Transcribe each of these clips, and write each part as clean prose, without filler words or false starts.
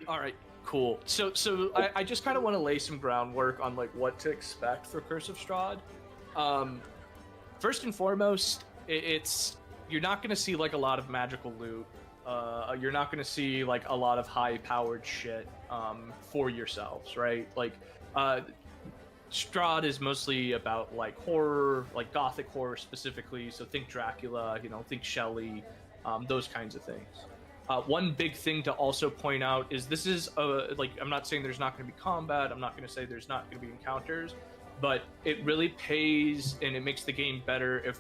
All right, cool. So I just kind of want to lay some groundwork on like what to expect for Curse of Strahd. First and foremost, it's you're not going to see like a lot of magical loot. You're not going to see like a lot of high-powered shit for yourselves, right? Like, Strahd is mostly about like horror, like gothic horror specifically. So think Dracula, think Shelley, those kinds of things. One big thing to also point out is this is like, I'm not saying there's not going to be combat. I'm not going to say there's not going to be encounters, but it really pays and it makes the game better if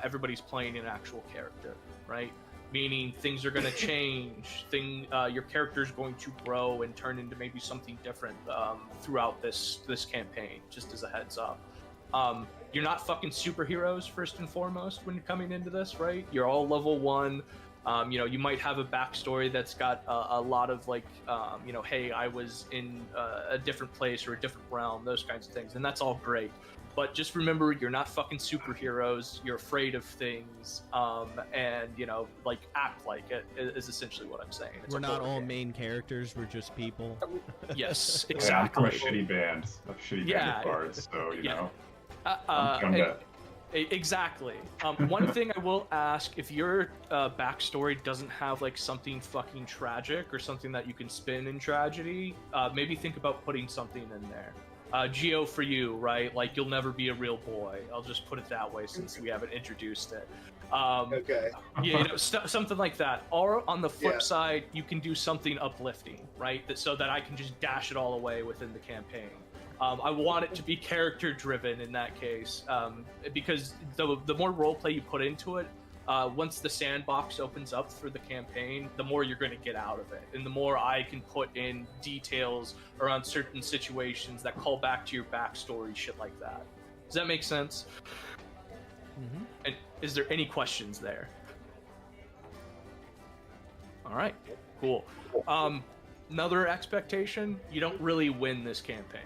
everybody's playing an actual character, right? Meaning things are going to change. Your character is going to grow and turn into maybe something different throughout this campaign. Just as a heads up, you're not fucking superheroes first and foremost when you're coming into this, right? You're all level 1. You might have a backstory that's got a lot of like, hey, I was in a different place or a different realm, those kinds of things, and that's all great. But just remember, you're not fucking superheroes. You're afraid of things, and like act like it is essentially what I'm saying. We're not all main characters. We're just people. Yes, Yeah, exactly. I'm from a shitty band of cards, so you know. Exactly. One thing I will ask, if your backstory doesn't have like something fucking tragic or something that you can spin in tragedy, maybe think about putting something in there. Geo, for you, right? Like, you'll never be a real boy. I'll just put it that way since we haven't introduced it. Okay. Yeah, something like that. Or on the flip side, you can do something uplifting, right? So that I can just dash it all away within the campaign. I want it to be character driven in that case, because the more roleplay you put into it, once the sandbox opens up for the campaign, the more you're going to get out of it, and the more I can put in details around certain situations that call back to your backstory, shit like that. Does that make sense? Mm-hmm. And is there any questions there? All right, cool. Another expectation: you don't really win this campaign.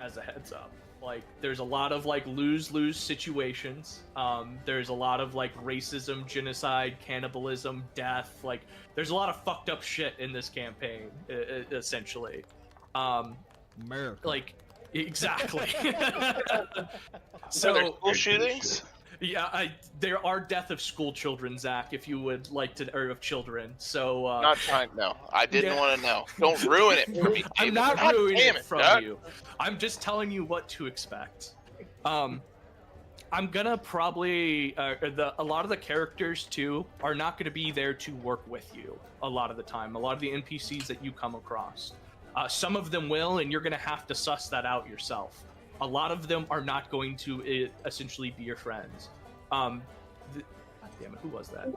As a heads up, like there's a lot of like lose-lose situations. There's a lot of like racism, genocide, cannibalism, death. Like there's a lot of fucked up shit in this campaign, essentially. America. Like exactly. So are there school shootings? Yeah, there are death of school children, Zach, if you would like to, or of children. So not trying. No, I didn't want to know. Don't ruin it for me. I'm not God ruining damn it from you. I'm just telling you what to expect. I'm gonna probably a lot of the characters too are not gonna be there to work with you a lot of the time. A lot of the NPCs that you come across, some of them will, and you're gonna have to suss that out yourself. A lot of them are not going to essentially be your friends. God damn it, who was that?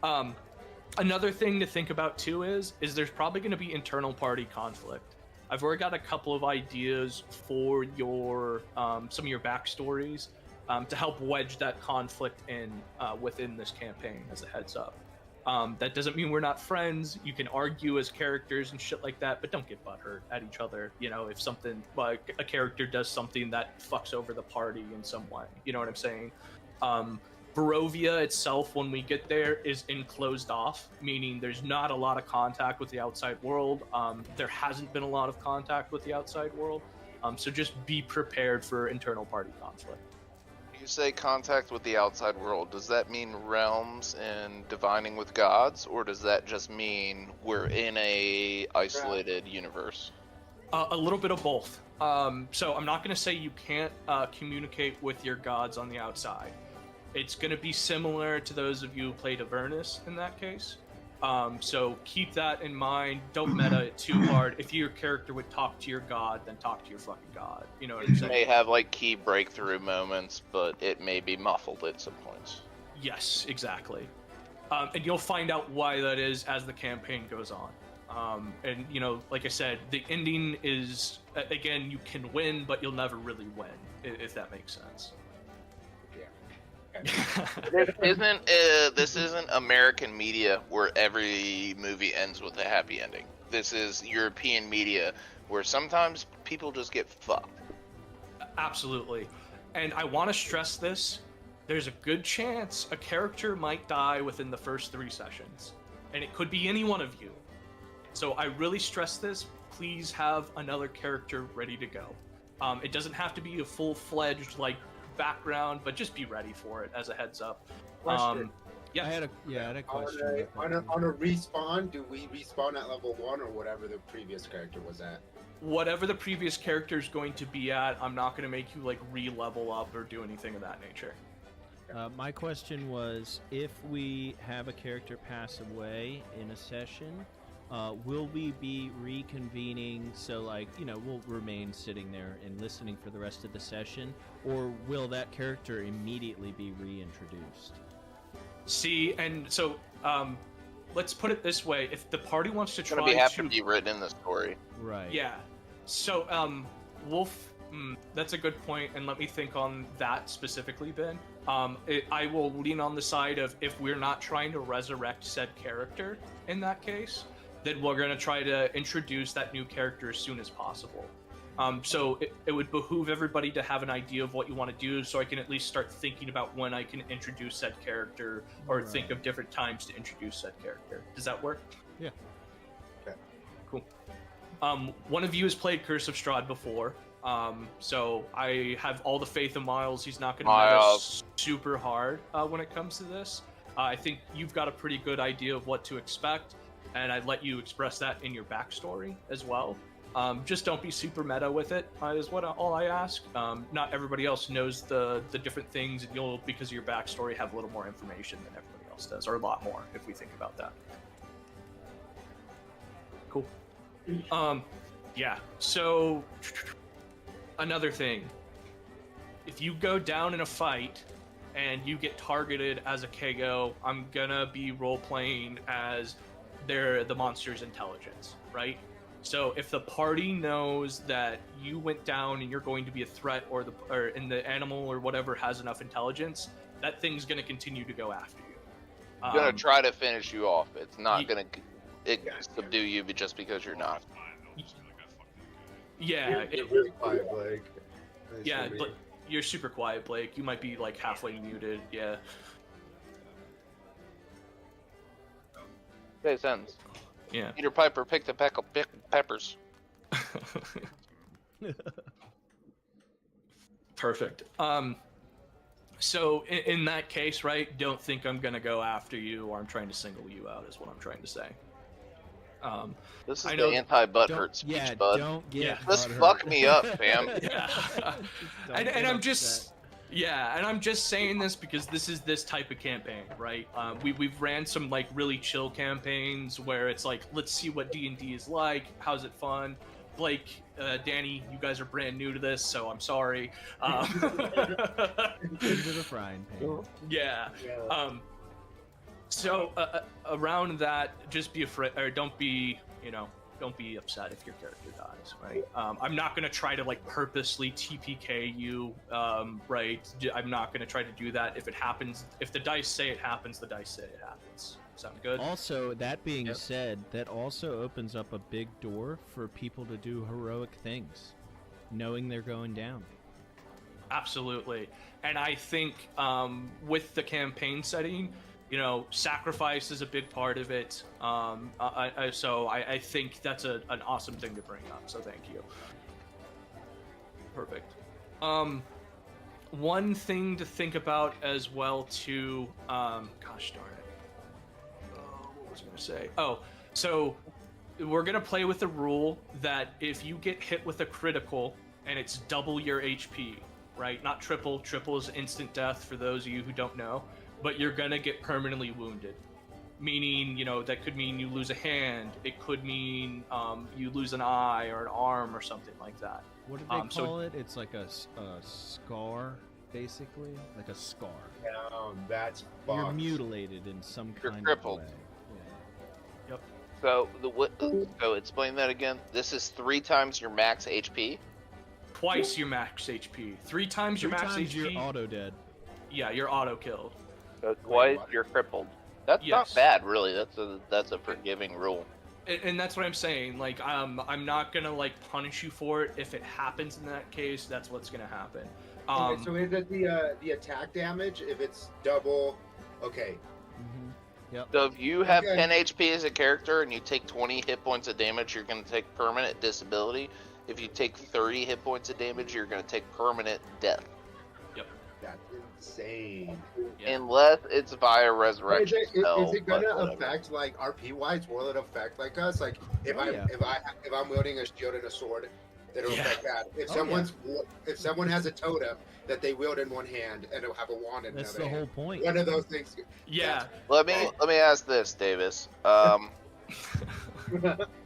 Okay. Another thing to think about too is there's probably going to be internal party conflict. I've already got a couple of ideas for your some of your backstories to help wedge that conflict in within this campaign as a heads up. That doesn't mean we're not friends. You can argue as characters and shit like that, but don't get butthurt at each other. If something like a character does something that fucks over the party in some way, you know what I'm saying? Barovia itself, when we get there, is enclosed off, meaning there's not a lot of contact with the outside world. There hasn't been a lot of contact with the outside world, so just be prepared for internal party conflict. You say contact with the outside world, does that mean realms and divining with gods, or does that just mean we're in a isolated universe? A little bit of both. So I'm not going to say you can't communicate with your gods on the outside. It's going to be similar to those of you who played Avernus in that case. So keep that in mind. Don't meta it too hard. If your character would talk to your god, then talk to your fucking god. You know what I'm saying? May have like key breakthrough moments, but it may be muffled at some points. Yes, exactly. And you'll find out why that is as the campaign goes on. And like I said, the ending is again, you can win, but you'll never really win, if that makes sense. This isn't American media where every movie ends with a happy ending. This is European media where sometimes people just get fucked. Absolutely. And I want to stress this. There's a good chance a character might die within the first 3 sessions. And it could be any one of you. So I really stress this. Please have another character ready to go. It doesn't have to be a full-fledged like background, but just be ready for it as a heads up. Question. Yeah. I had a question. On a respawn, do we respawn at level 1 or whatever the previous character was at? Whatever the previous character is going to be at, I'm not going to make you like re-level up or do anything of that nature. My question was, if we have a character pass away in a session, will we be reconvening? So, like, we'll remain sitting there and listening for the rest of the session, or will that character immediately be reintroduced? See, and so let's put it this way: if the party wants to try to be written in the story, right? Yeah. So, Wolf, that's a good point, and let me think on that specifically, Ben. I will lean on the side of if we're not trying to resurrect said character in that case, then we're going to try to introduce that new character as soon as possible. So it would behoove everybody to have an idea of what you want to do, so I can at least start thinking about when I can introduce said character, or think of different times to introduce said character. Does that work? Yeah. Okay. Cool. One of you has played Curse of Strahd before, so I have all the faith in Miles. He's not going to meta super hard when it comes to this. I think you've got a pretty good idea of what to expect, and I'd let you express that in your backstory as well. Just don't be super meta with it, is all I ask. Not everybody else knows the different things, and you'll, because of your backstory, have a little more information than everybody else does, or a lot more, if we think about that. Cool. Yeah, so another thing. If you go down in a fight and you get targeted as a KO, I'm gonna be role-playing as the monster's intelligence, right? So if the party knows that you went down and you're going to be a threat, or the animal or whatever has enough intelligence, that thing's gonna continue to go after you. It's gonna try to finish you off. It's not gonna subdue you just because you're not. Yeah. You're really quiet, Blake. Yeah, but you're super quiet, Blake. You might be like halfway muted. Yeah. Makes sense. Yeah. Peter Piper picked a peck of peppers. Perfect. So in that case, right, don't think I'm gonna go after you or I'm trying to single you out, is what I'm trying to say. This is the anti-butthurt speech, bud. Don't get Just fuck me up, fam. Yeah. and I'm just... Yeah, and I'm just saying this because this is this type of campaign, right? We've ran some like really chill campaigns where it's like, let's see what D&D is like. How's it fun? Blake, Danny, you guys are brand new to this, so I'm sorry. Into the frying pan. Yeah. So around that, just be afraid, or don't be upset if your character dies, right? I'm not going to try to like purposely TPK you, right? I'm not going to try to do that. If it happens, if the dice say it happens, the dice say it happens. Sound good? Also, that being said, that also opens up a big door for people to do heroic things, knowing they're going down. Absolutely. And I think with the campaign setting, sacrifice is a big part of it. So I think that's an awesome thing to bring up. So thank you. Perfect. One thing to think about as well too. Gosh darn it. What was I going to say? Oh, so we're going to play with the rule that if you get hit with a critical and it's double your HP, right? Not triple. Triple is instant death for those of you who don't know. But you're gonna get permanently wounded, meaning that could mean you lose a hand. It could mean you lose an eye or an arm or something like that. What do they call it? It's like a scar, basically, like a scar. No, that's You're fucked. mutilated in some kind crippled. of way. Yep. So explain that again. This is 3 times your max HP. Twice your max HP. 3 times your max HP. You're auto dead. Yeah, you're auto killed. So twice you're crippled. That's Yes. not bad, really. That's a forgiving rule. And that's what I'm saying. Like, I'm not gonna like punish you for it. If it happens in that case, that's what's gonna happen. Okay, so is it the attack damage? If it's double, okay. Mm-hmm. Yep. So if you have Okay. 10 HP as a character and you take 20 hit points of damage, you're going to take permanent disability. If you take 30 hit points of damage, you're going to take permanent death. That's insane. Yeah. Unless it's via Is resurrection it, spell. is it but gonna whatever. affect like RP wise? Will it affect like us? Like if Oh, I yeah. if I'm wielding a shield and a sword, it'll Yeah. affect that. If Oh, if someone has a totem that they wield in one hand and it'll have a wand in That's another the hand, whole point. one of those things. Yeah. Let me ask this, Davis.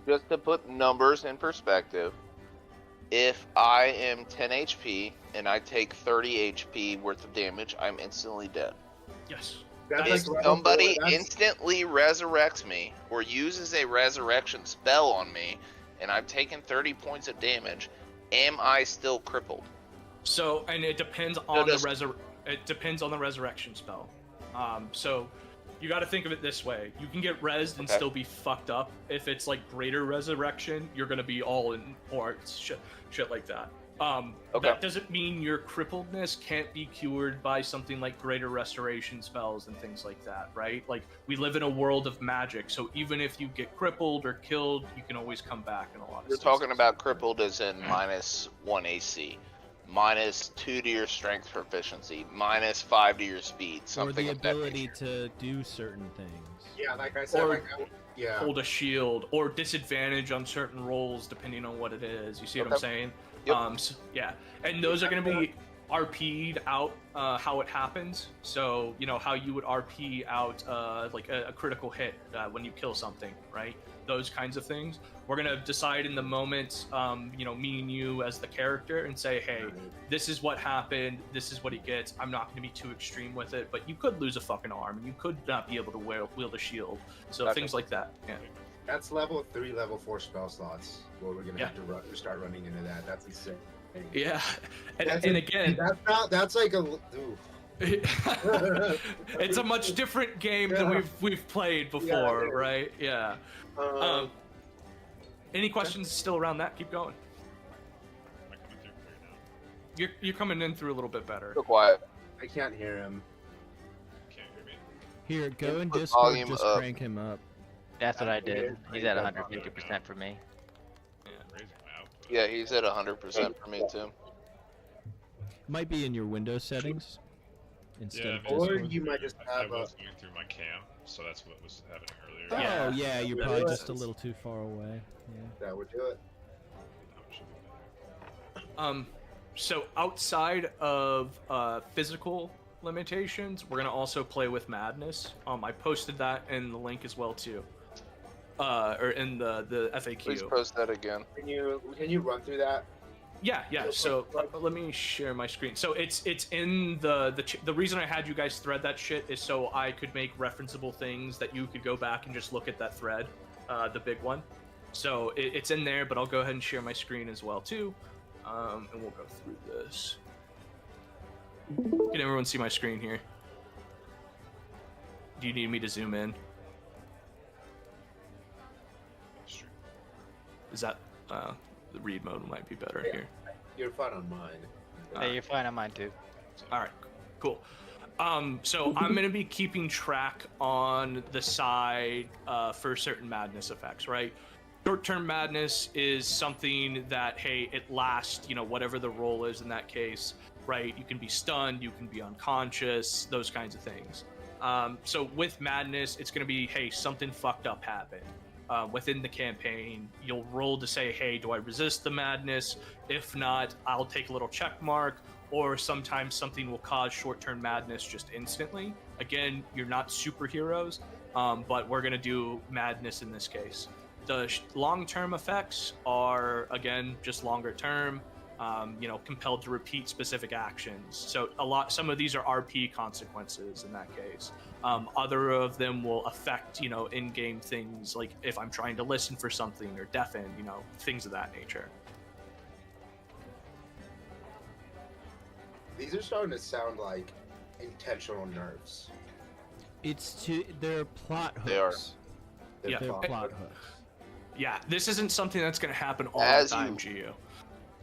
Just to put numbers in perspective, if I am 10 HP and I take 30 HP worth of damage, I'm instantly dead. Yes. That's If like somebody that's- instantly resurrects me or uses a resurrection spell on me and I've taken 30 points of damage, am I still crippled? So, and it depends on does- it depends on the resurrection spell. So you got to think of it this way: you can get rezzed and Okay. still be fucked up. If it's like greater resurrection, you're gonna be all in parts, shit like that. Okay. That doesn't mean your crippledness can't be cured by something like greater restoration spells and things like that, right? Like, we live in a world of magic, so even if you get crippled or killed, you can always come back in a lot of You're instances. talking about crippled as in -1 AC, -2 to your strength proficiency, -5 to your speed, Or something the of that ability nature. to do certain things. yeah, like I said, Or- like yeah. hold a shield or disadvantage on certain rolls depending on what it is. You see what I'm Okay. saying? Yep. Yeah, and those are going to be RP'd out how it happens. So you know how you would RP out like a critical hit when you kill something, right? Those kinds of things. We're gonna decide in the moment, you know, me and you as the character, and say, hey, this is what happened. This is what he gets. I'm not gonna be too extreme with it, but you could lose a fucking arm, and you could not be able to wield a shield. So Gotcha. things like that. Yeah. That's level 3, level 4 spell slots. Where we're gonna Yeah. have to start running into that. That's insane. Yeah, and, That's and a- again, that's not. That's like a. Ooh. it's a much different game than Yeah. we've played Yeah, before, yeah. right? Yeah. Any questions still around that? Keep going. Am I coming through clear now? You're coming in through a little bit better. So quiet. I can't hear him. Can't hear me. Here, go in Input Discord, volume just up. crank him up. That's what I did. Yeah, He's at yeah. 150% for me. Raising my output. Yeah, he's at 100% for me too. Might be in your Windows settings instead Yeah, of I mean, Or Discord. you might just I have a. was going through my cam, so that's what was happening earlier. Oh Yeah. yeah, you're Yeah, probably that just a sense. little too far away. Yeah. That would do it. Oh, it should be better. So outside of physical limitations, we're gonna also play with madness. I posted that in the link as well too, or in the FAQ. Please post that again. Can you run through that? Yeah. So let me share my screen. So it's in the reason I had you guys thread that shit is so I could make referenceable things that you could go back and just look at that thread, the big one. So it's in there, but I'll go ahead and share my screen as well too, and we'll go through this. Can everyone see my screen here? Do you need me to zoom in? That's true. Is that the read mode might be better Yeah. here? You're fine on mine. Hey, you're fine on mine too. All right, cool. So I'm gonna be keeping track on the side for certain madness effects, right? Short-term madness is something that, hey, it lasts, you know, whatever the roll is in that case, right? You can be stunned, you can be unconscious, those kinds of things. So with madness, it's gonna be, hey, something fucked up happened. Within the campaign, you'll roll to say, hey, do I resist the madness? If not, I'll take a little check mark, or sometimes something will cause short-term madness just instantly. Again, you're not superheroes, but we're going to do madness in this case. The long-term effects are, again, just longer term, you know, compelled to repeat specific actions. So some of these are RP consequences in that case. Other of them will affect, you know, in-game things, like if I'm trying to listen for something or deafen, you know, things of that nature. These are starting to sound like intentional nerfs. They're plot hooks. They are. They're Yeah. They're plot- plot hooks. Yeah, this isn't something that's going to happen all As the time, you- Gio.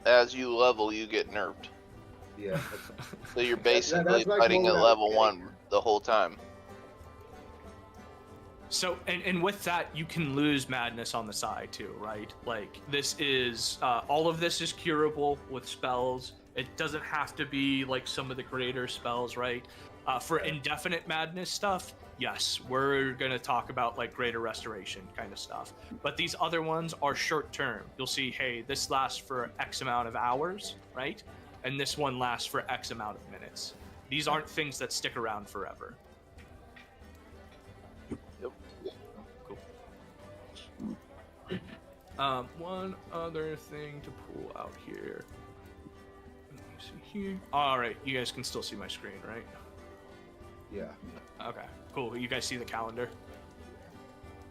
As you level, you get nerfed. Yeah. So you're That's basically like fighting what at I was level getting 1 the whole time. So, and with that, you can lose madness on the side too, right? Like, this is, all of this is curable with spells. It doesn't have to be like some of the greater spells, right? For indefinite madness stuff, yes, we're going to talk about like greater restoration kind of stuff. But these other ones are short term. You'll see, hey, this lasts for X amount of hours, right? And this one lasts for X amount of minutes. These aren't things that stick around forever. One other thing to pull out here. Let me see here. All right, you guys can still see my screen, right? Yeah. Okay, cool. You guys see the calendar?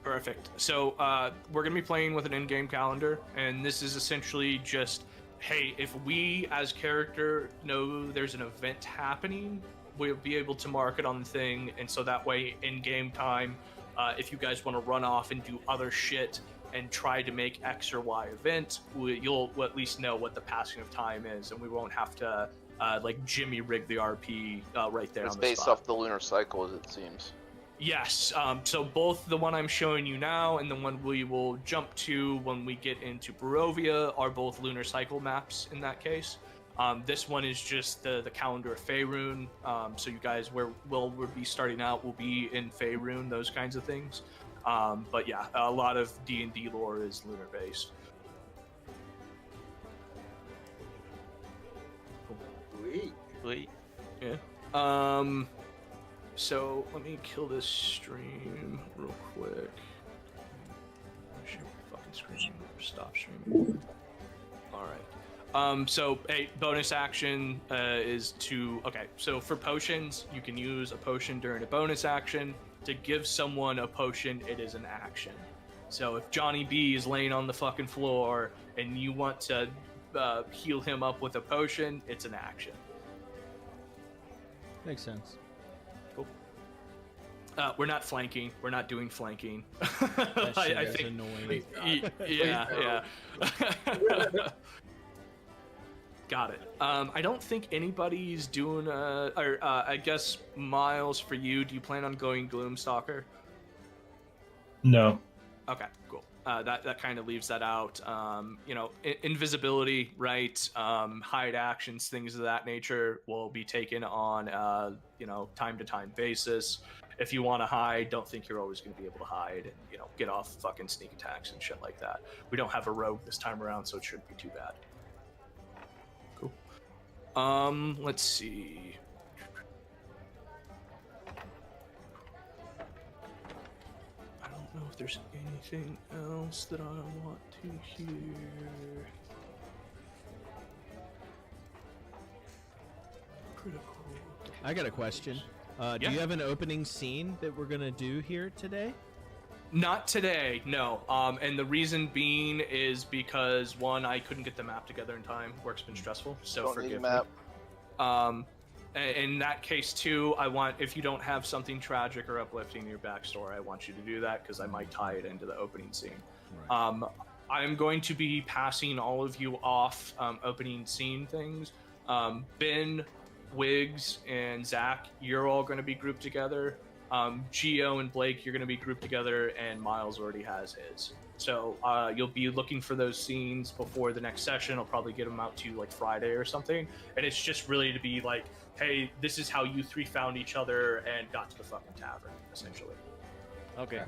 Perfect. So we're gonna be playing with an in-game calendar, and this is essentially just, hey, if we as character know there's an event happening, we'll be able to mark it on the thing, and so that way in-game time, if you guys want to run off and do other shit and try to make X or Y event, you'll at least know what the passing of time is, and we won't have to like Jimmy rig the RP right there. It's on the based spot. off the lunar cycle, as it seems. Yes. So both the one I'm showing you now and the one we will jump to when we get into Barovia are both lunar cycle maps in that case. This one is just the calendar of Faerun. So you guys, where we'll be starting out will be in Faerun, those kinds of things. But yeah, a lot of D&D lore is lunar based. Sweet. Sweet. Yeah. So let me kill this stream real quick. Share my fucking screen. Stop streaming. All right. So a bonus action is to, okay, so for potions, you can use a potion during a bonus action. To give someone a potion, it is an action. So if Johnny B is laying on the fucking floor and you want to heal him up with a potion, it's an action. Makes sense. Cool. We're not flanking. We're not doing flanking. That shit I is think. annoying. Yeah. Got it. I don't think anybody's doing, I guess, Miles, for you, do you plan on going Gloomstalker? No. Okay, cool. That kind of leaves that out. Invisibility, right? Hide actions, things of that nature will be taken on, time-to-time basis. If you want to hide, don't think you're always going to be able to hide and, get off fucking sneak attacks and shit like that. We don't have a rogue this time around, so it shouldn't be too bad. Let's see. I don't know if there's anything else that I want to hear. Critical. I got a question. Do Yeah. you have an opening scene that we're gonna do here today? Not today, no. And the reason being is because, one, I couldn't get the map together in time. Work's been stressful, so Don't need a forgive map. me. In that case, too, I want, if you don't have something tragic or uplifting in your backstory, I want you to do that, because I might tie it into the opening scene. Right. I'm going to be passing all of you off opening scene things. Ben, Wiggs, and Zach, you're all going to be grouped together. Geo and Blake, you're going to be grouped together, and Miles already has his. So you'll be looking for those scenes before the next session. I'll probably get them out to you like Friday or something. And it's just really to be like, hey, this is how you three found each other and got to the fucking tavern, essentially. Okay.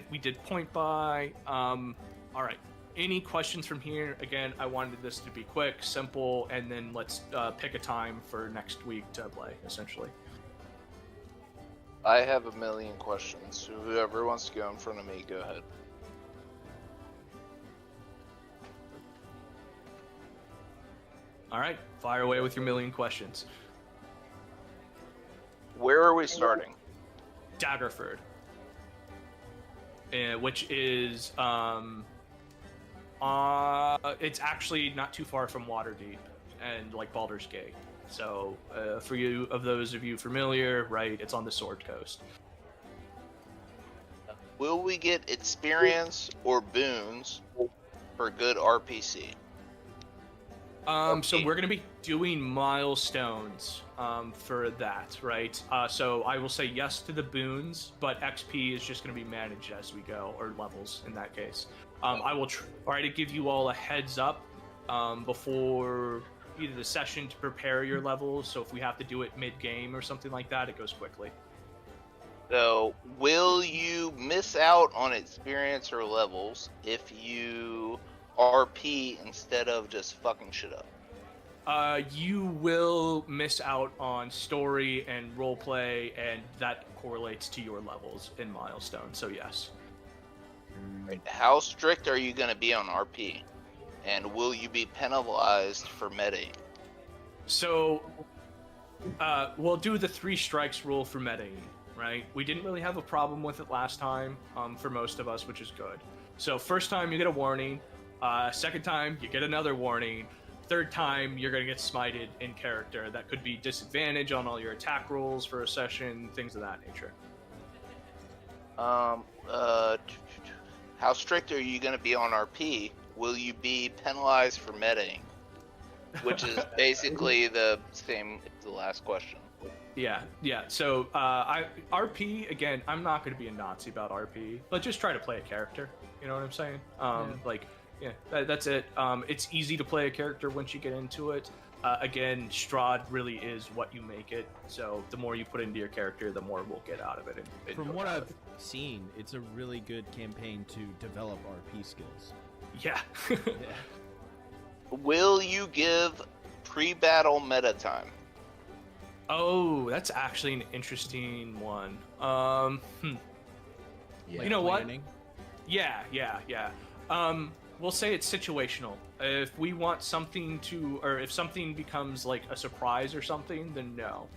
We did point by. All right. Any questions from here? Again, I wanted this to be quick, simple, and then let's pick a time for next week to play, essentially. I have a million questions. So whoever wants to go in front of me, go ahead. All right. Fire away with your million questions. Where are we starting? Daggerford. Which is... it's actually not too far from Waterdeep and like Baldur's Gate. So for you, of those of you familiar, right, it's on the Sword Coast. Will we get experience or boons for good RPC? So we're gonna be doing milestones for that, right? So I will say yes to the boons, but XP is just gonna be managed as we go, or levels in that case. I will try to give you all a heads up before either the session to prepare your levels. So if we have to do it mid-game or something like that, it goes quickly. So, will you miss out on experience or levels if you RP instead of just fucking shit up? You will miss out on story and roleplay, and that correlates to your levels in milestones. So yes. Right. How strict are you going to be on RP? And will you be penalized for metaing? So, we'll do the 3 strikes rule for metaing, right? We didn't really have a problem with it last time, for most of us, which is good. So first time you get a warning, second time you get another warning, third time you're going to get smited in character. That could be disadvantage on all your attack rolls for a session, things of that nature. How strict are you going to be on RP? Will you be penalized for metaing? Which is basically the same as the last question. Yeah. So, RP, again, I'm not going to be a Nazi about RP, but just try to play a character. You know what I'm saying? That's it. It's easy to play a character once you get into it. Again, Strahd really is what you make it. So the more you put into your character, the more we'll get out of it. And From what I've seen, it's a really good campaign to develop RP skills. Yeah. Will you give pre-battle meta time? Oh, that's actually an interesting one. Like you know planning? what? Yeah. We'll say it's situational. If we want something to, or if something becomes like a surprise or something, then no.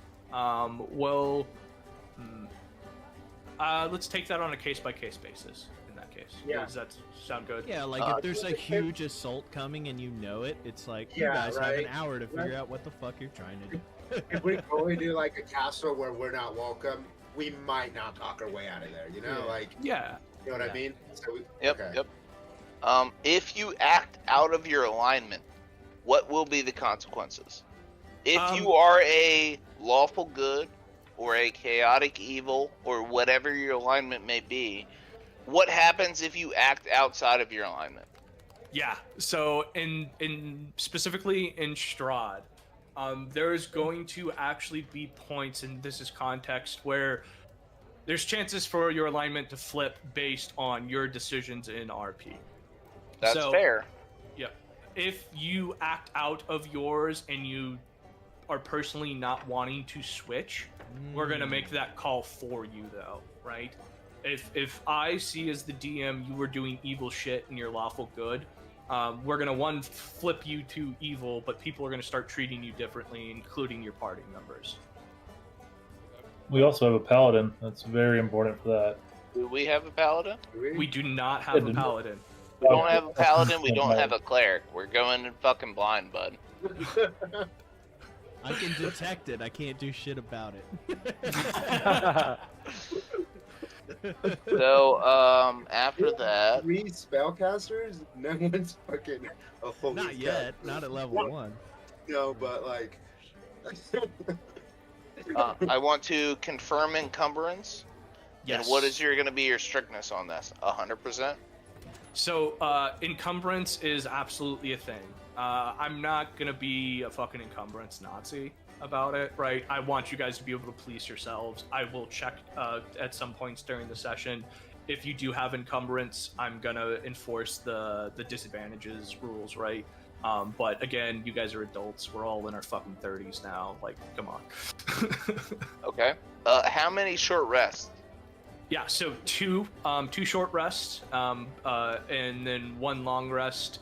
Let's take that on a case-by-case basis in that case. Yeah. Does that sound good? Yeah, like if there's a huge assault coming and you know it, it's like you Yeah, guys have an right. hour to figure out what the fuck you're trying to do. If we only do like a castle where we're not welcome, we might not talk our way out of there. You know, Yeah. like Yeah. you know what I mean. So we, Yep, okay. yep. If you act out of your alignment, what will be the consequences? If you are a lawful good or a chaotic evil or whatever your alignment may be, what happens if you act outside of your alignment? Yeah. So in specifically in Strahd, there's going to actually be points, and this is context, where there's chances for your alignment to flip based on your decisions in RP. That's fair. Yeah. If you act out of yours and you are personally not wanting to switch, we're gonna make that call for you, though, right? If I see as the DM you were doing evil shit and you're lawful good, we're gonna flip you to evil, but people are gonna start treating you differently, including your party members. We also have a paladin. That's very important for that. Do we have a paladin? We do not have a Good. paladin. We don't have a paladin, we don't have a cleric. We're going in fucking blind, bud. I can detect it. I can't do shit about it. So, after that... 3 spellcasters? No one's fucking a full Not yet. Not at level 1. No, but like. I want to confirm encumbrance. Yes. And what is going to be your strictness on this? 100%? So, encumbrance is absolutely a thing. I'm not gonna be a fucking encumbrance Nazi about it, right? I want you guys to be able to police yourselves. I will check at some points during the session. If you do have encumbrance, I'm gonna enforce the disadvantages rules, right? But again, you guys are adults. We're all in our fucking 30s now. Like, come on. Okay. How many short rests? Yeah, so two short rests, and then 1 long rest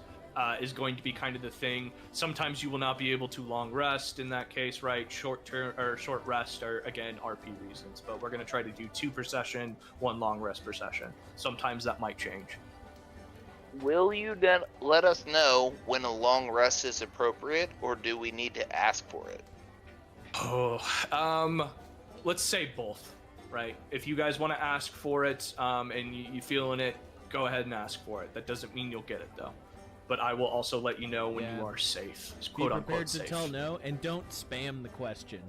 is going to be kind of the thing. Sometimes you will not be able to long rest in that case, right? Short rest are again RP reasons, but we're going to try to do 2 per session, 1 long rest per session. Sometimes that might change. Will you then let us know when a long rest is appropriate, or do we need to ask for it? Oh, let's say both, right? If you guys want to ask for it, and you feeling it, go ahead and ask for it. That doesn't mean you'll get it, though. but I will also let you know when Yeah. you are safe. It's Be quote prepared unquote to safe. tell no, and don't spam the question.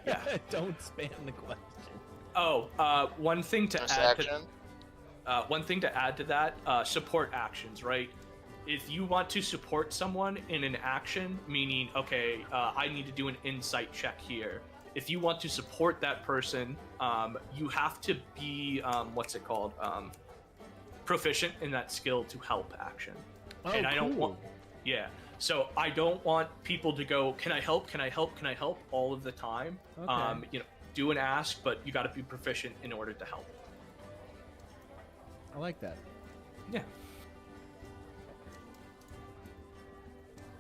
Yeah. Don't spam the question. Oh, one thing to Bonus add action. to that, support actions, right? If you want to support someone in an action, meaning, okay, I need to do an insight check here. If you want to support that person, you have to be, proficient in that skill to help action. Oh, And I don't cool. want, yeah. So I don't want people to go, can I help? Can I help? Can I help? All of the time. Okay. Do an ask, but you got to be proficient in order to help. I like that. Yeah.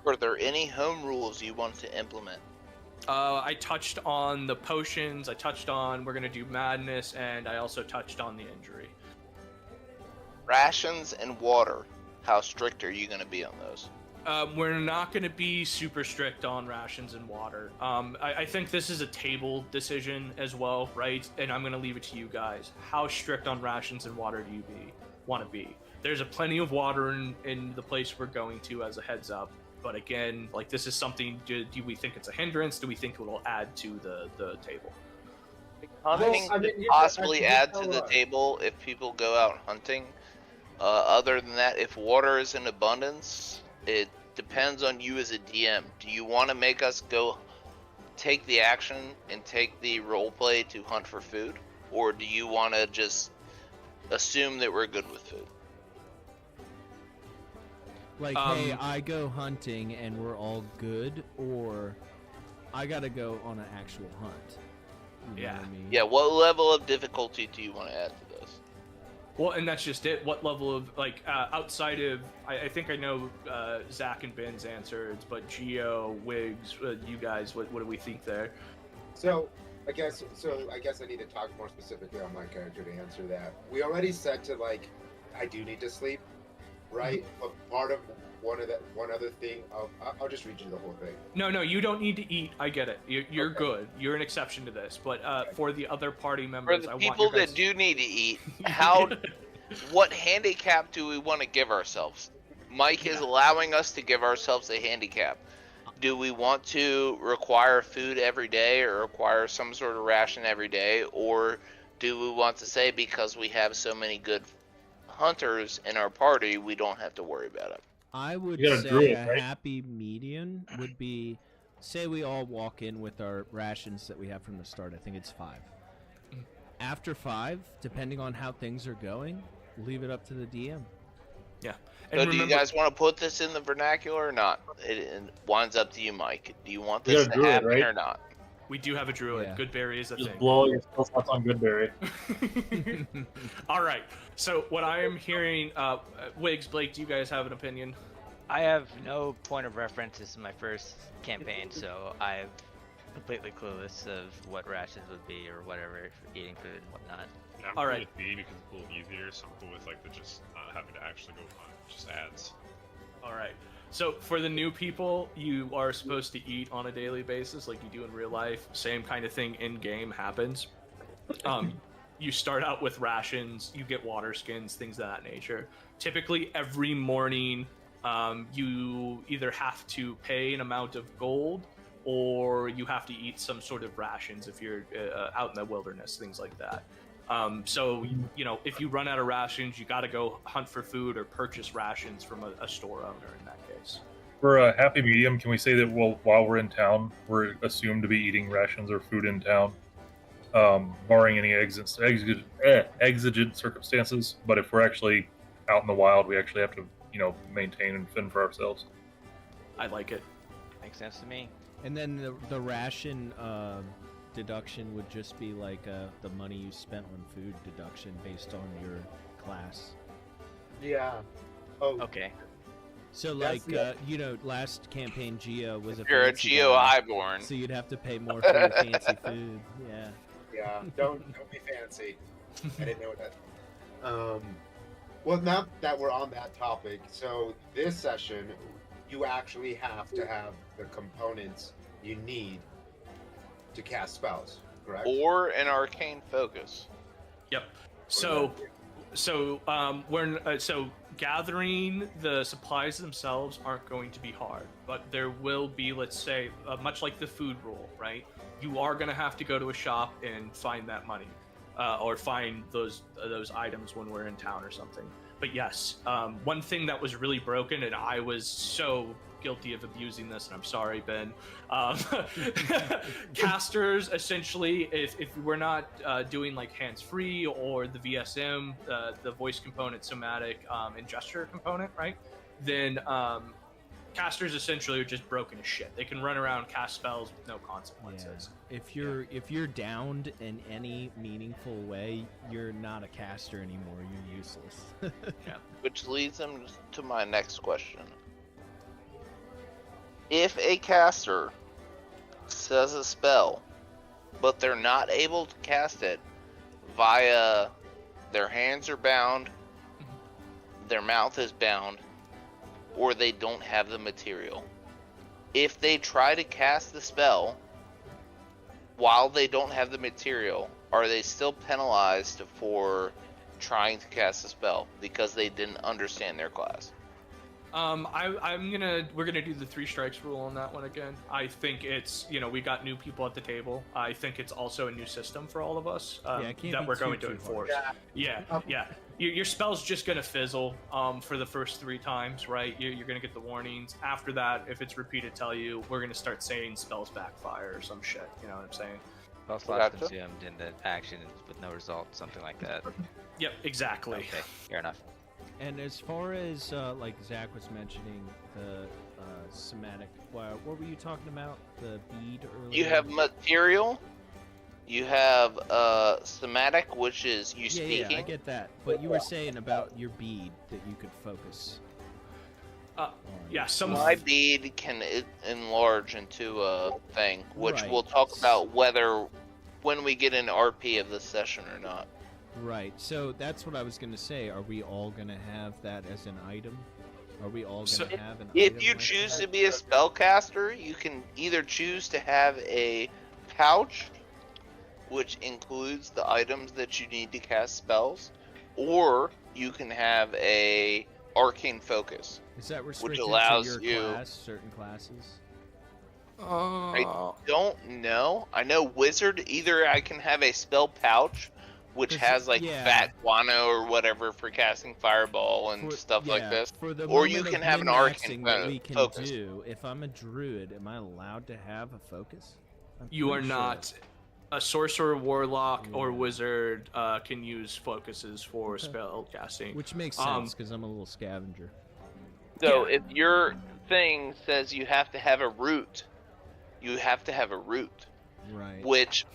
Are there any home rules you want to implement? I touched on the potions. I touched on we're gonna do madness, and I also touched on the injury. Rations and water. How strict are you going to be on those? We're not going to be super strict on rations and water. I think this is a table decision as well, right? And I'm going to leave it to you guys. How strict on rations and water do you want to be? There's a plenty of water in the place we're going to, as a heads up. But again, like, this is something. Do we think it's a hindrance? Do we think it will add to the table? Hunting I mean, could you- possibly I- add to the table if people go out hunting. Other than that, if water is in abundance, it depends on you as a DM. Do you want to make us go take the action and take the roleplay to hunt for food? Or do you want to just assume that we're good with food? Like, hey, I go hunting and we're all good, or I gotta go on an actual hunt. You know Yeah. what I mean? Yeah, what level of difficulty do you want to add to this? Well, and that's just it. What level of, like, outside of, I think I know Zach and Ben's answers, but Geo, Wiggs, you guys, what do we think there? So I guess I need to talk more specifically on my character to answer that. We already said to, like, I do need to sleep, right? But part of one other thing I'll just read you the whole thing. No, you don't need to eat. I get it. You're Okay. good. You're an exception to this. But for the other party For members, the I people want you guys... that do need to eat, what handicap do we want to give ourselves? Mike is allowing us to give ourselves a handicap. Do we want to require food every day or require some sort of ration every day? Or do we want to say because we have so many good hunters in our party, we don't have to worry about it? I would You got a say druid, a right? happy median would be, say we all walk in with our rations that we have from the start. I think it's 5. After 5, depending on how things are going, leave it up to the DM. Yeah. So And do you remember, guys want to put this in the vernacular or not? It winds up to you, Mike. Do you want You this got a to druid, happen right? or not? we do have a druid. Yeah. Goodberry is a Just thing. blow all your spell slots on Goodberry. All right. So what I am hearing, Wiggs, Blake, do you guys have an opinion? I have no point of reference. This is my first campaign, so I'm completely clueless of what rations would be or whatever for eating food and whatnot. Yeah, I'm All cool right. with B because it's a little easier, so I'm cool with like the just not having to actually go hunt, just adds. All right. So for the new people, you are supposed to eat on a daily basis like you do in real life. Same kind of thing in game happens. You start out with rations, you get water skins, things of that nature. Typically every morning, you either have to pay an amount of gold or you have to eat some sort of rations if you're out in the wilderness, things like that. So, you know, if you run out of rations, you got to go hunt for food or purchase rations from a store owner in that case. For a happy medium, can we say that while we're in town, we're assumed to be eating rations or food in town, barring any exigent circumstances? But if we're actually out in the wild, we actually have to, you know, maintain and fend for ourselves. I like it. Makes sense to me. And then the ration deduction would just be like the money you spent on food deduction based on your class. Yeah. Oh, Okay. So That's like, you know, last campaign Geo was a You're a fancy Geo guy, Highborn. so you'd have to pay more for your fancy food. Yeah. yeah. Don't be fancy. I didn't know that. Well, now that we're on that topic, so this session, you actually have to have the components you need to cast spells, correct? Or an arcane focus. Yep. So So gathering the supplies themselves aren't going to be hard, but there will be, let's say, much like the food rule, right? You are going to have to go to a shop and find that money, or find those items when we're in town or something. But yes, one thing that was really broken, and I was so guilty of abusing this, and I'm sorry, Ben. Casters, essentially, if we're not doing like hands-free or the VSM, the voice component, somatic, and gesture component, right? Then casters essentially are just broken as shit. They can run around, cast spells with no consequences. Yeah. If you're downed in any meaningful way, you're not a caster anymore. You're useless. Yeah. Which leads them to my next question. If a caster says a spell, but they're not able to cast it via their hands are bound, their mouth is bound, or they don't have the material. If they try to cast the spell while they don't have the material, are they still penalized for trying to cast the spell because they didn't understand their class? We're gonna do the 3 strikes rule on that one again. I think it's, we got new people at the table. I think it's also a new system for all of us that we're going to enforce. Yeah. Your spell's just gonna fizzle for the first 3 times, right? You're gonna get the warnings. After that, if it's repeated, tell you we're gonna start saying spells backfire or some shit. You know what I'm saying? Spell slots consumed in the action with no result, something like that. Yep, exactly. Okay, fair enough. And as far as like Zach was mentioning the somatic, what were you talking about? The bead earlier? You have material. You have somatic, which is you speaking. Yeah, I get that. But you were saying about your bead that you could focus. Yeah, my bead can enlarge into a thing, which Right. we'll talk about when we get into RP of this session or not. Right. So that's what I was going to say. Are we all going to have that as an item? Are we all going to have an item? If you like choose that? to be a spellcaster, you can either choose to have a pouch, which includes the items that you need to cast spells, or you can have a arcane focus. Is that restricted allows to your you- class, certain classes? I don't know. I know wizard, either I can have a spell pouch, which 'Cause, has like yeah. fat guano or whatever for casting fireball and stuff like this. For the Or you moment can of have an arcane min-maxing that we can focus. do, if I'm a druid, am I allowed to have a focus? I'm You are pretty sure. not. A sorcerer, warlock, or Yeah. wizard can use focuses for Okay. spell casting. Which makes sense, because I'm a little scavenger. So if your thing says you have to have a root, you have to have a root. Right. Which,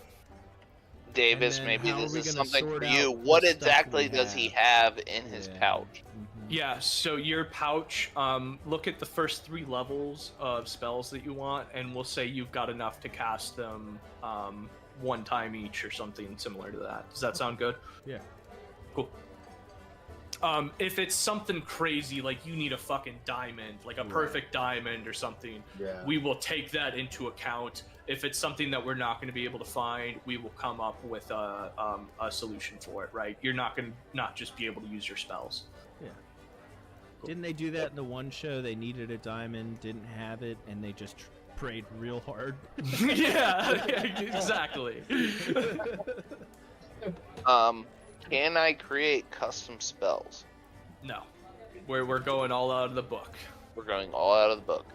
Davis, then maybe how are this we is gonna something sort for out you. the What stuff exactly we does he have? have in his Yeah. pouch? Yeah, so your pouch, look at the first 3 levels of spells that you want, and we'll say you've got enough to cast them 1 time each or something similar to that. Does that sound good? Yeah. Cool. If it's something crazy, like you need a fucking diamond, like a perfect diamond or something, we will take that into account. If it's something that we're not going to be able to find, we will come up with a solution for it, right? You're not going to not just be able to use your spells. Yeah. Didn't they do that in the one show? They needed a diamond, didn't have it, and they just prayed real hard. yeah, exactly. Can I create custom spells? No. We're going all out of the book. We're going all out of the book.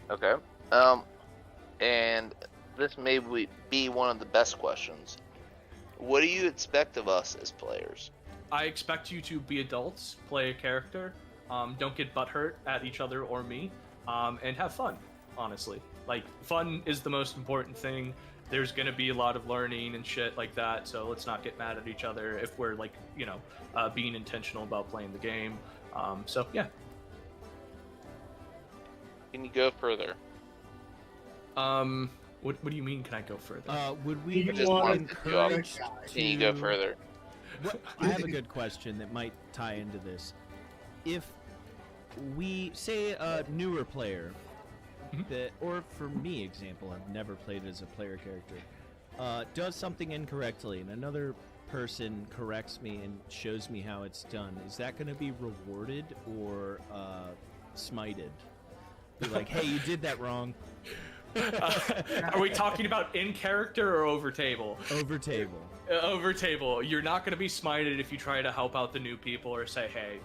Okay. And this may be one of the best questions. What do you expect of us as players? I expect you to be adults, play a character, don't get butthurt at each other or me, and have fun, honestly. Like, fun is the most important thing. There's going to be a lot of learning and shit like that, so let's not get mad at each other if we're, like, being intentional about playing the game. So, yeah. Can you go further? What do you mean, can I go further? Would we I be just wanted to go up. encouraged Can you go to- further? I have a good question that might tie into this. If we say a newer player, that, or for me, example, I've never played as a player character, does something incorrectly, and another person corrects me and shows me how it's done, is that going to be rewarded or smited? Be like, hey, you did that wrong. Are we talking about in character or over table? Over table. Over table. You're not going to be smited if you try to help out the new people or say, hey,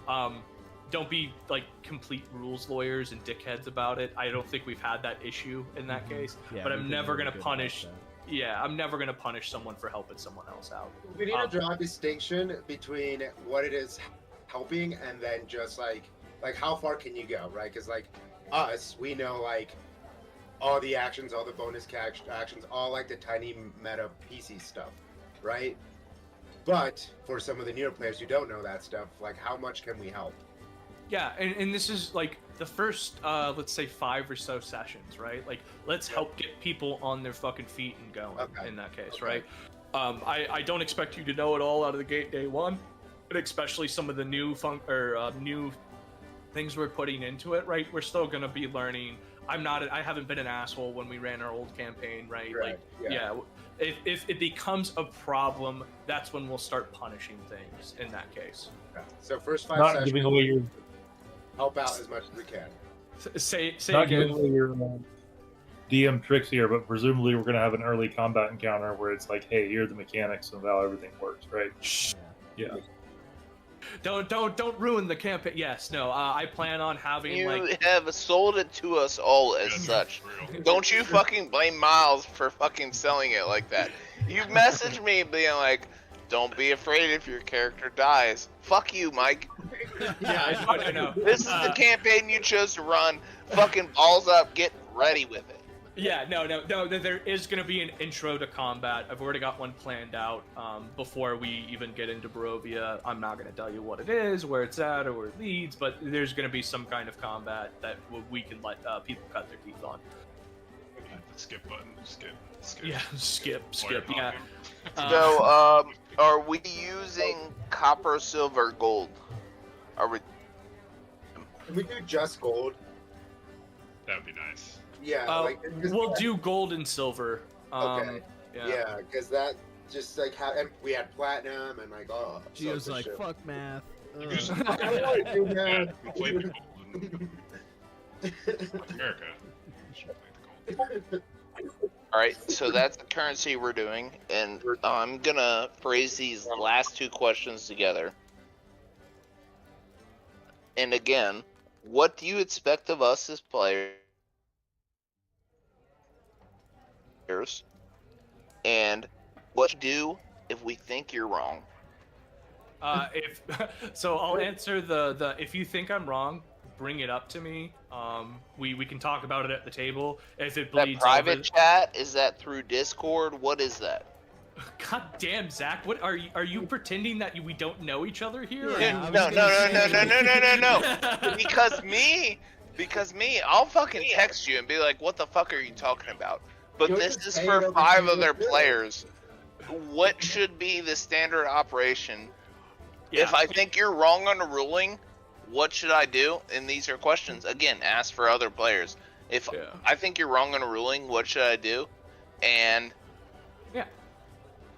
don't be like complete rules lawyers and dickheads about it. I don't think we've had that issue in that case. Yeah, but I'm never going to good punish. about Yeah, I'm never going to punish someone for helping someone else out. We need to draw a distinction between what it is helping and then just like how far can you go, right? Because like us, we know like all the actions, all the bonus actions, all like the tiny meta PC stuff, right? But for some of the newer players who don't know that stuff, like how much can we help? Yeah, and this is like the first, let's say 5 or so sessions, right? Like, let's help get people on their fucking feet and going in that case, right? I don't expect you to know it all out of the gate day one, but especially some of the new new things we're putting into it, right? We're still gonna be learning. I haven't been an asshole when we ran our old campaign, right? Like, yeah. If it becomes a problem, that's when we'll start punishing things in that case. So first 5 Not sessions, giving away your help out as much as we can. Say not again. giving away your DM tricks here, but presumably we're going to have an early combat encounter where it's like, hey, here are the mechanics of how everything works, right? Yeah. Don't ruin the campaign. Yes, no. I plan on having You have sold it to us all as such. Don't you fucking blame Miles for fucking selling it like that. You messaged me being like, don't be afraid if your character dies. Fuck you, Mike. Yeah, I know. This is the campaign you chose to run. Fucking balls up, get ready with it. Yeah, no. There is going to be an intro to combat. I've already got one planned out. Before we even get into Barovia, I'm not going to tell you what it is, where it's at, or where it leads. But there's going to be some kind of combat that we can let people cut their teeth on. The skip button. Skip. Yeah, skip. While Yeah. you're So, are we using copper, silver, gold? Are we? Can we do just gold? That would be nice. Yeah, we'll do gold and silver. Okay. Yeah. Because that just like and we had platinum and like Gio's so like, shit. fuck math. You just- I don't want to do Yeah, that. we played the gold in North America. We should play the gold. Alright, so that's the currency we're doing, and I'm gonna phrase these last 2 questions together. And again, what do you expect of us as players? And what you do if we think you're wrong? So I'll answer the if you think I'm wrong, bring it up to me. We can talk about it at the table. If it bleeds That private over... chat, is that through Discord? What is that? God damn, Zach! What are you pretending that we don't know each other here? Yeah, No. Because me, I'll fucking text you and be like, "What the fuck are you talking about?" But You're this just is saying for over 5 to other the bill. players. What should be the standard operation? Yeah. If I think you're wrong on a ruling, what should I do? And these are questions. Again, ask for other players. If I think you're wrong on a ruling, what should I do? And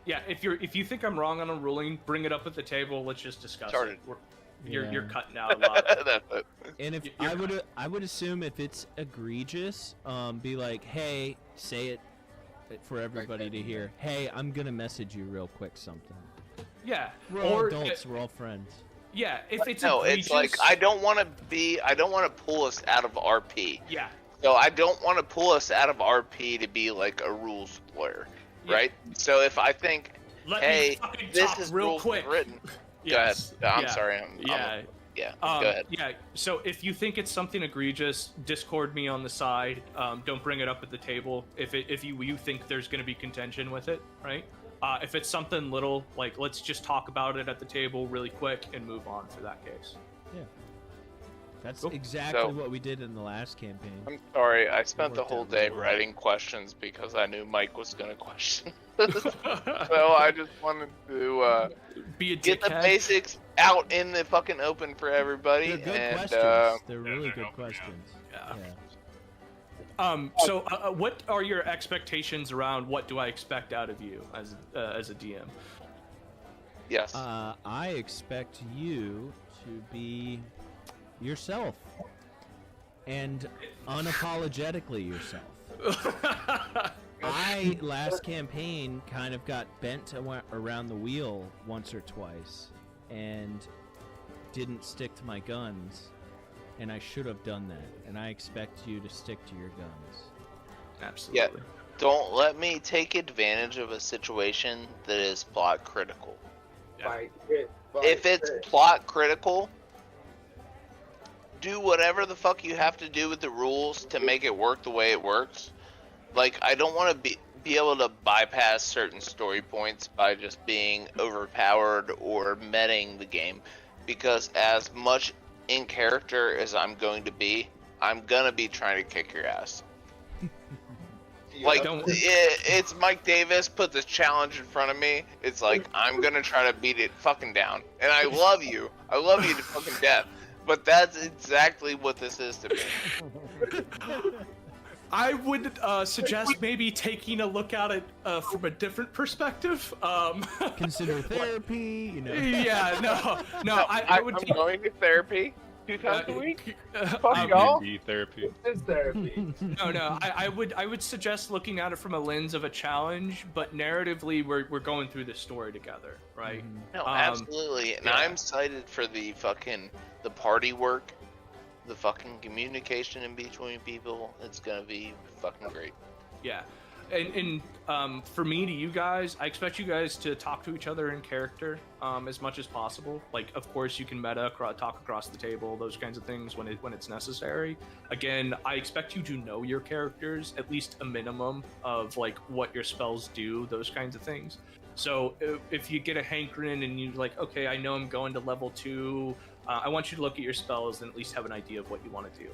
yeah, if you think I'm wrong on a ruling, bring it up at the table. Let's just discuss it. You're cutting out a lot. that's it. And if I would assume if it's egregious, be like, hey, say it for everybody to hear. Hey, I'm gonna message you real quick something. Yeah, We're all adults. We're all friends. Yeah, if it's No, egregious, it's like I don't want to pull us out of RP. Yeah. So I don't want to pull us out of RP to be like a rules lawyer, right? So if I think, Let hey, me fucking this talk is real rules quick. written. Yes. Go ahead. I'm Yeah. sorry. Yeah. Go ahead. Yeah. So if you think it's something egregious, Discord me on the side. Don't bring it up at the table. If you think there's going to be contention with it, right? If it's something little, like let's just talk about it at the table really quick and move on for that case. Yeah. That's Cool. exactly what we did in the last campaign. I'm sorry. I spent the worked whole out day really well. writing questions because I knew Mike was going to question. So I just wanted to Be a get the dickhead. basics out in the fucking open for everybody. They're good and questions. They're really they're good helping out. questions. Yeah. So what are your expectations around what do I expect out of you as a DM? Yes. I expect you to be yourself and unapologetically yourself. I last campaign kind of got bent around the wheel once or twice and didn't stick to my guns, and I should have done that, and I expect you to stick to your guns. Absolutely. Don't let me take advantage of a situation that is plot critical. If it's plot critical, do whatever the fuck you have to do with the rules to make it work the way it works. Like, I don't want to be able to bypass certain story points by just being overpowered or meting the game, because as much in character as I'm going to be trying to kick your ass. Like, it's Mike Davis put this challenge in front of me. It's like, I'm gonna try to beat it fucking down. And I love you. I love you to fucking death. But that's exactly what this is to me. I would suggest maybe taking a look at it from a different perspective. Consider therapy, you know. Yeah, no. I would. I'm going to therapy 2 times a week. Fuck y'all. y'all. Therapy. It's therapy. No. I would suggest looking at it from a lens of a challenge, but narratively, we're going through this story together, right? No, absolutely. And yeah. I'm excited for the party work, the fucking communication in between people. It's gonna be fucking great. Yeah. And for me to you guys, I expect you guys to talk to each other in character as much as possible. Like, of course, you can meta, talk across the table, those kinds of things when it's necessary. Again, I expect you to know your characters, at least a minimum of like what your spells do, those kinds of things. So if you get a hankering and you're like, okay, I know I'm going to level 2, I want you to look at your spells and at least have an idea of what you want to do.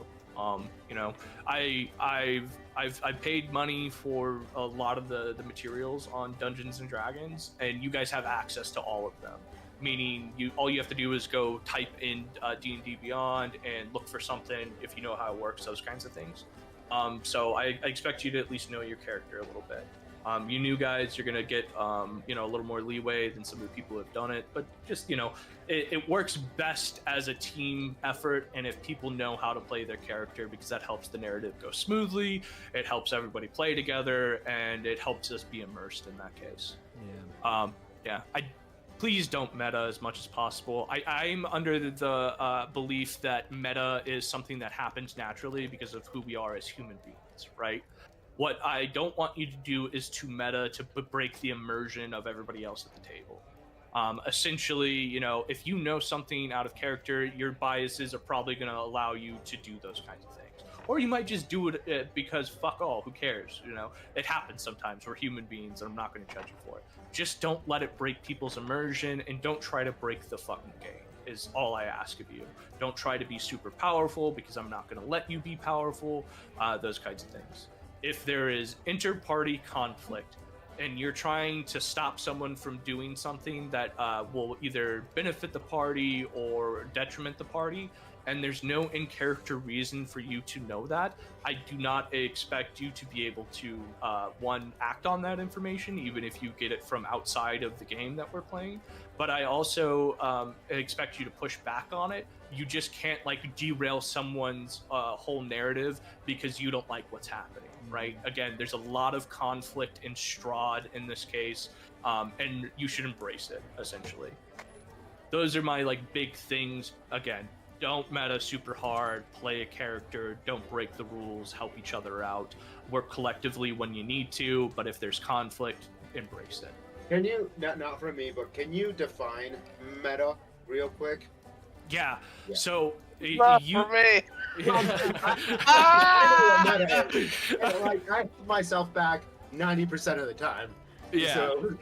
You know, I've paid money for a lot of the materials on Dungeons and Dragons, and you guys have access to all of them. Meaning, all you have to do is go type in D&D Beyond and look for something if you know how it works, those kinds of things. So I expect you to at least know your character a little bit. You new guys, you're gonna get a little more leeway than some of the people who have done it, but just it works best as a team effort, and if people know how to play their character, because that helps the narrative go smoothly, it helps everybody play together, and it helps us be immersed in that case. Please don't meta as much as possible. I'm under the belief that meta is something that happens naturally because of who we are as human beings, right? What I don't want you to do is to meta to break the immersion of everybody else at the table. Essentially, if you know something out of character, your biases are probably going to allow you to do those kinds of things. Or you might just do it because fuck all, who cares? It happens sometimes. We're human beings, and I'm not going to judge you for it. Just don't let it break people's immersion, and don't try to break the fucking game, is all I ask of you. Don't try to be super powerful, because I'm not going to let you be powerful, those kinds of things. If there is inter-party conflict and you're trying to stop someone from doing something that will either benefit the party or detriment the party, and there's no in-character reason for you to know that, I do not expect you to be able to, one, act on that information, even if you get it from outside of the game that we're playing. But I also expect you to push back on it. You just can't, derail someone's whole narrative because you don't like what's happening, right? Again, there's a lot of conflict in Strahd in this case, and you should embrace it, essentially. Those are my, big things. Again, don't meta super hard, play a character, don't break the rules, help each other out, work collectively when you need to, but if there's conflict, embrace it. Can you, not for me, but can you define meta real quick? Yeah. So Not you. for me. I put myself back 90% of the time. Yeah. So.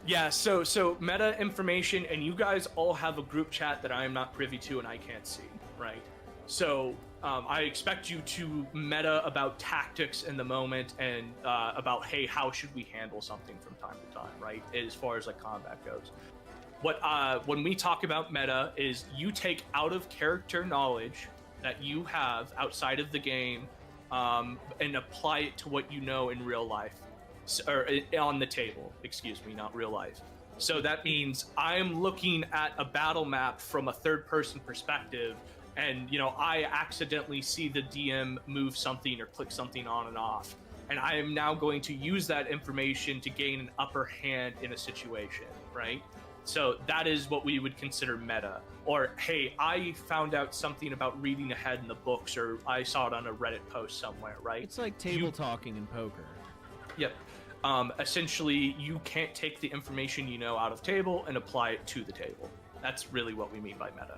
Yeah. So meta information, and you guys all have a group chat that I am not privy to and I can't see, right? So I expect you to meta about tactics in the moment and about, hey, how should we handle something from time to time, right? As far as combat goes. When we talk about meta is you take out of character knowledge that you have outside of the game and apply it to what you know in real life, or on the table, excuse me, not real life. So that means I'm looking at a battle map from a third-person perspective, and I accidentally see the DM move something or click something on and off, and I am now going to use that information to gain an upper hand in a situation, right? So that is what we would consider meta. Or, hey, I found out something about reading ahead in the books, or I saw it on a Reddit post somewhere, right? It's like table talking in poker. Yep. Essentially, you can't take the information you know out of table and apply it to the table. That's really what we mean by meta.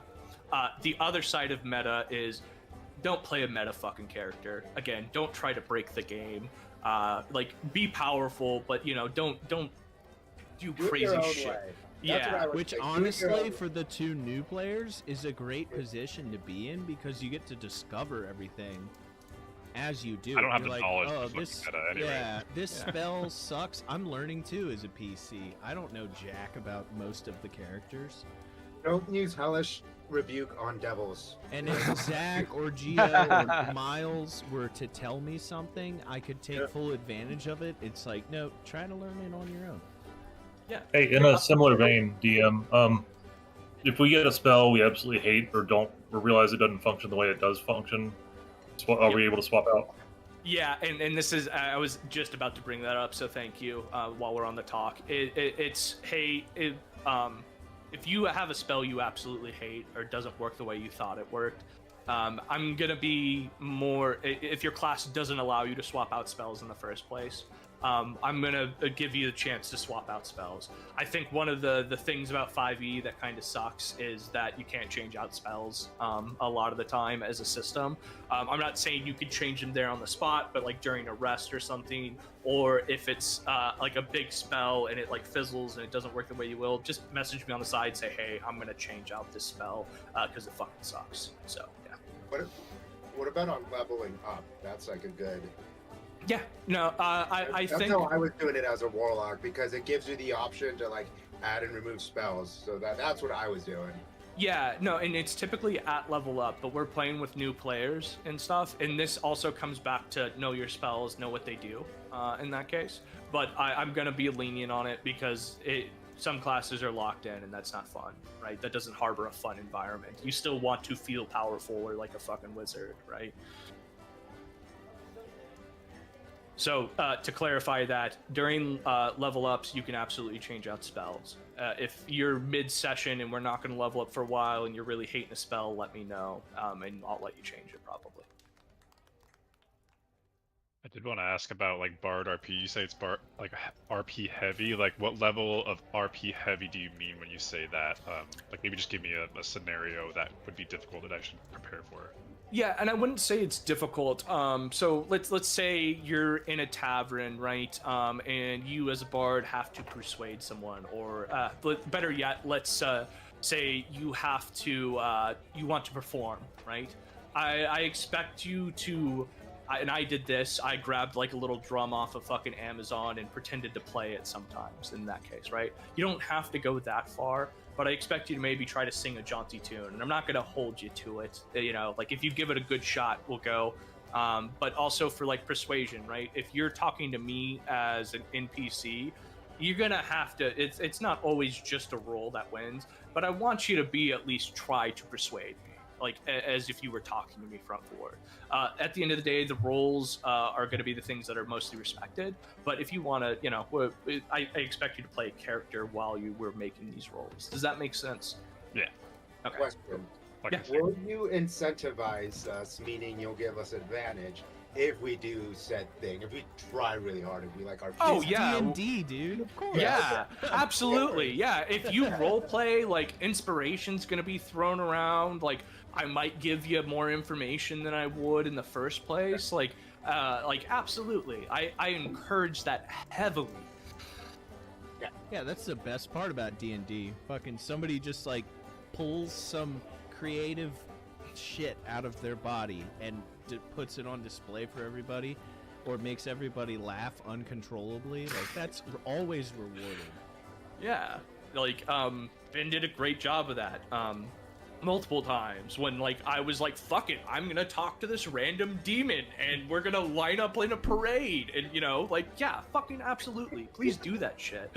The other side of meta is don't play a meta fucking character. Again, don't try to break the game. Be powerful, but don't do crazy shit. Way. Yeah, which honestly, for the two new players, is a great position to be in because you get to discover everything as you do. I don't have You're the like, knowledge oh, of this, meta anyway. Yeah, this spell sucks. I'm learning too as a PC. I don't know jack about most of the characters. Don't use Hellish Rebuke on devils. And if Zach or Gio or Miles were to tell me something, I could take full advantage of it. It's like, no, try to learn it on your own. Yeah. Hey, in a similar vein, DM, if we get a spell we absolutely hate or realize it doesn't function the way it does function, are we able to swap out? Yeah, and this is, I was just about to bring that up, so thank you. While we're on the talk, it's hey, if you have a spell you absolutely hate or doesn't work the way you thought it worked, I'm gonna be more, if your class doesn't allow you to swap out spells in the first place, I'm gonna give you the chance to swap out spells. I think one of the things about 5e that kind of sucks is that you can't change out spells a lot of the time as a system. I'm not saying you could change them there on the spot, but like during a rest or something, or if it's like a big spell and it like fizzles and it doesn't work the way you will, just message me on the side and say, hey, I'm gonna change out this spell because it fucking sucks. So yeah. What about on leveling up? That's like a good. Yeah, no, I That's think how I was doing it as a warlock because it gives you the option to like add and remove spells. So that's what I was doing. Yeah, no, and it's typically at level up, but we're playing with new players and stuff, and this also comes back to know your spells, know what they do in that case. But I'm gonna be lenient on it because some classes are locked in, and that's not fun, right? That doesn't harbor a fun environment. You still want to feel powerful or like a fucking wizard, right? So to clarify that, during level ups, you can absolutely change out spells. If you're mid-session and we're not going to level up for a while and you're really hating a spell, let me know, and I'll let you change it probably. I did want to ask about like Bard RP. You say it's like RP heavy. Like, what level of RP heavy do you mean when you say that? Like, maybe just give me a scenario that would be difficult that I should prepare for. Yeah, and I wouldn't say it's difficult. So let's say you're in a tavern, right? And you as a bard have to persuade someone, or better yet, let's say you have to you want to perform, right? I expect you to, and I did this. I grabbed like a little drum off of fucking Amazon and pretended to play it sometimes. In that case, right? You don't have to go that far. But I expect you to maybe try to sing a jaunty tune, and I'm not going to hold you to it. Like if you give it a good shot, we'll go. But also for like persuasion, right? If you're talking to me as an NPC, you're going to have to, it's not always just a roll that wins, but I want you to be at least try to persuade me, like as if you were talking to me front forward. At the end of the day, the rolls are going to be the things that are mostly respected. But if you want to, I expect you to play a character while you were making these rolls. Does that make sense? Yeah. Okay. Question. Like, Will you incentivize us, meaning you'll give us advantage if we do said thing? If we try really hard, if we like our. Oh yeah, D&D, dude. Of course. Yeah, absolutely. Yeah, if you role play, like inspiration's gonna be thrown around. Like I might give you more information than I would in the first place. Like absolutely. I encourage that heavily. Yeah, that's the best part about D&D. Fucking somebody just like pulls some creative shit out of their body and puts it on display for everybody, or makes everybody laugh uncontrollably. Like that's always rewarding. Yeah, like Ben did a great job of that. multiple times when like I was like, fuck it, I'm gonna talk to this random demon and we're gonna line up in a parade, and you know, like, yeah, fucking absolutely, please do that shit.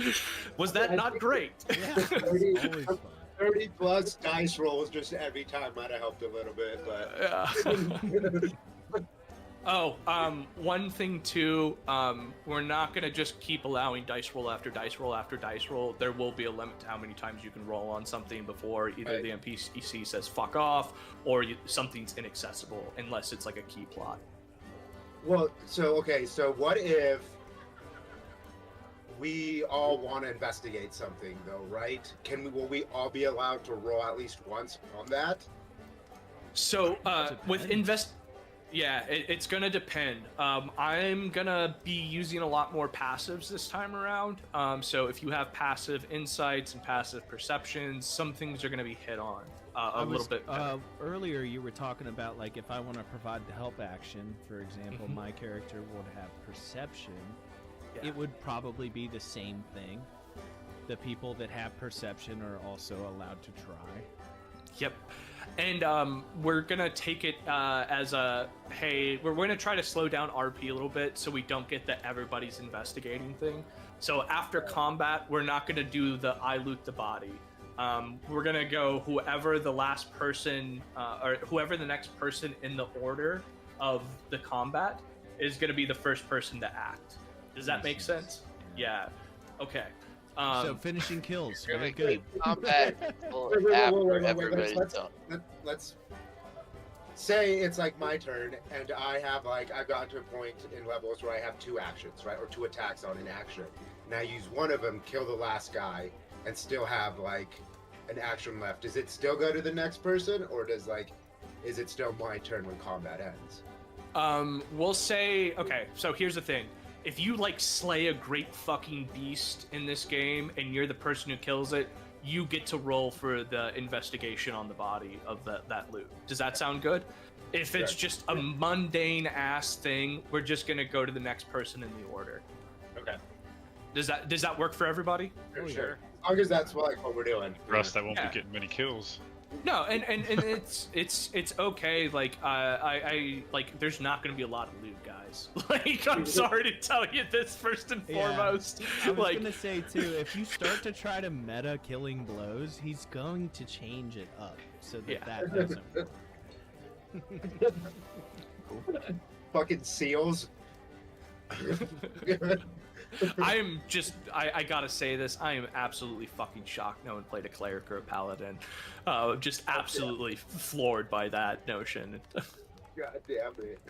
Was that not great? Yeah, it's always fun. 30 plus dice rolls just every time might have helped a little bit, but Oh, one thing too, we're not gonna just keep allowing dice roll after dice roll after dice roll. There will be a limit to how many times you can roll on something before either the NPC says fuck off or something's inaccessible, unless it's like a key plot. well, so okay, so what if we all want to investigate something though, right? Will we all be allowed to roll at least once on that? So, with yeah, it's gonna depend. I'm gonna be using a lot more passives this time around. So if you have passive insights and passive perceptions, some things are gonna be hit on little bit better. Earlier, you were talking about like if I want to provide the help action, for example, my character would have perception. Yeah. It would probably be the same thing. The people that have perception are also allowed to try. Yep. And we're gonna take it as a, hey, we're gonna try to slow down RP a little bit so we don't get the everybody's investigating thing. So after combat, we're not gonna do the I loot the body. We're gonna go whoever the last person or whoever the next person in the order of the combat is gonna be the first person to act. Does that make sense? Yeah. Okay. So finishing kills, You're very gonna good. keep combat until Wait, after everybody's done. Let's say it's like my turn, and I've gotten to a point in levels where I have 2 actions, right, or 2 attacks on an action, and I use one of them, kill the last guy, and still have like an action left. Does it still go to the next person, or is it still my turn when combat ends? We'll say, okay, so here's the thing. If you like slay a great fucking beast in this game and you're the person who kills it, you get to roll for the investigation on the body of that loot. Does that sound good? If it's just a mundane ass thing, we're just gonna go to the next person in the order. Okay. Does that work for everybody? Sure. As long as that's what we're doing. For us, that won't be getting many kills. No, and it's okay. Like I like, there's not gonna be a lot of loot, guys. Like, I'm sorry to tell you this first and foremost. I was Like, gonna say too, if you start to try to meta killing blows, he's going to change it up so that that doesn't work. Fucking seals. I gotta say this, I am absolutely fucking shocked no one played a cleric or a paladin. Just absolutely floored by that notion. God damn it.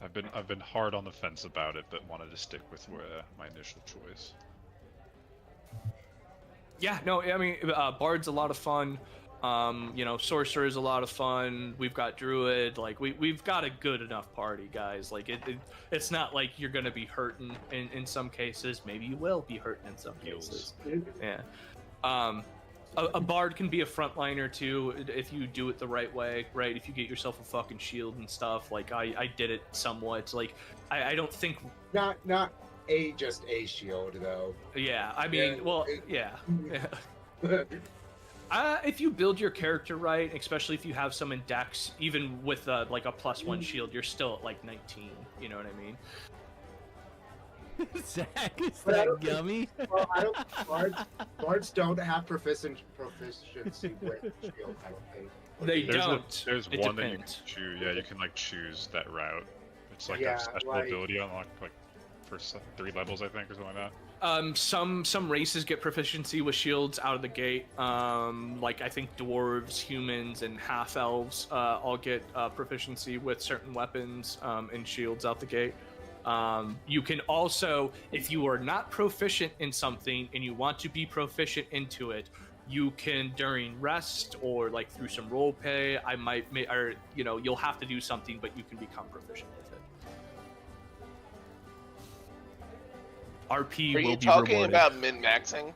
I've been hard on the fence about it, but wanted to stick with my initial choice. Yeah, no, I mean, Bard's a lot of fun. You know, Sorcerer is a lot of fun. We've got Druid. Like, we've got a good enough party, guys. Like, it's not like you're gonna be hurting in some cases. Maybe you will be hurting in some cases. Yeah. A Bard can be a frontliner too if you do it the right way, right? If you get yourself a fucking shield and stuff. Like, I did it somewhat. Like, I don't think Not just a shield though. Yeah, I mean, Yeah, well, yeah. If you build your character right, especially if you have some in dex, even with like a +1 shield, you're still at like 19. You know what I mean? Zach, is But I that don't think- gummy? Well, I don't. Bards don't have proficiency with shield. I don't think. They There's don't. There's It one that you can depends. choose. Yeah, you can like choose that route. It's like Yeah, a special like- ability unlocked like for 3 levels, I think, or something like that. Some races get proficiency with shields out of the gate. Like, I think dwarves, humans, and half elves all get proficiency with certain weapons and shields out the gate. You can also, if you are not proficient in something and you want to be proficient into it, you can, during rest or like through some role play, or you know, you'll have to do something, but you can become proficient with it. RP Are will you be talking rewarded. about min-maxing?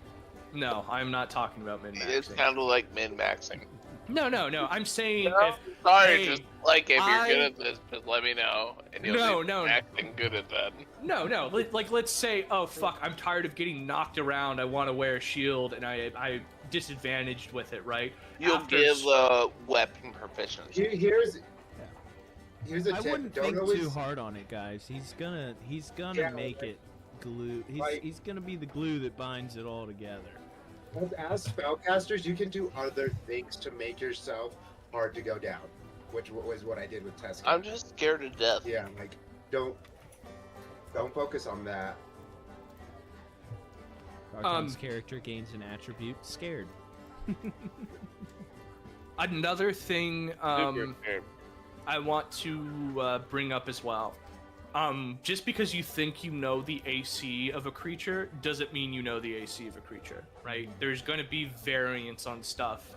No, I'm not talking about min-maxing. It sounded like min-maxing. No. I'm saying No? Sorry, Hey, just like if you're I- good at this, just let me know, and you'll be No. acting good at that. No. Like, let's say, oh fuck, I'm tired of getting knocked around. I want to wear a shield, and I disadvantaged with it, right? You'll After give s- weapon proficiency. Here's a I tip. wouldn't Don't think always, too hard on it, guys. He's gonna Yeah, make it glue. He's gonna be the glue that binds it all together. as spellcasters, you can do other things to make yourself hard to go down, which was what I did with Tesca. I'm just scared to death. Yeah, like don't focus on that. Archon's character gains an attribute, scared. Another thing Super scared. I want to bring up as well. Just because you think you know the AC of a creature doesn't mean you know the AC of a creature, right? There's going to be variance on stuff.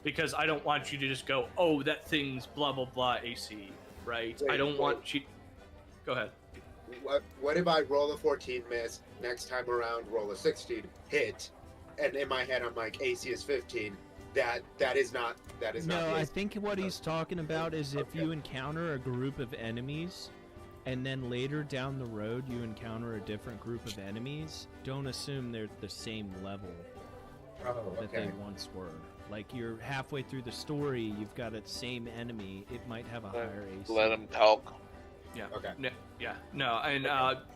Because I don't want you to just go, oh, that thing's blah blah blah AC, right? I don't want you. Go ahead. What if I roll a 14 miss, next time around roll a 16 hit, and in my head I'm like AC is 15. That is not No, I his. think what he's talking about is if you encounter a group of enemies, and then later down the road you encounter a different group of enemies, don't assume they're the same level Oh, that they okay. once were. Like you're halfway through the story, you've got a same enemy, it might have a higher AC. Let him talk. Yeah. Okay. No, and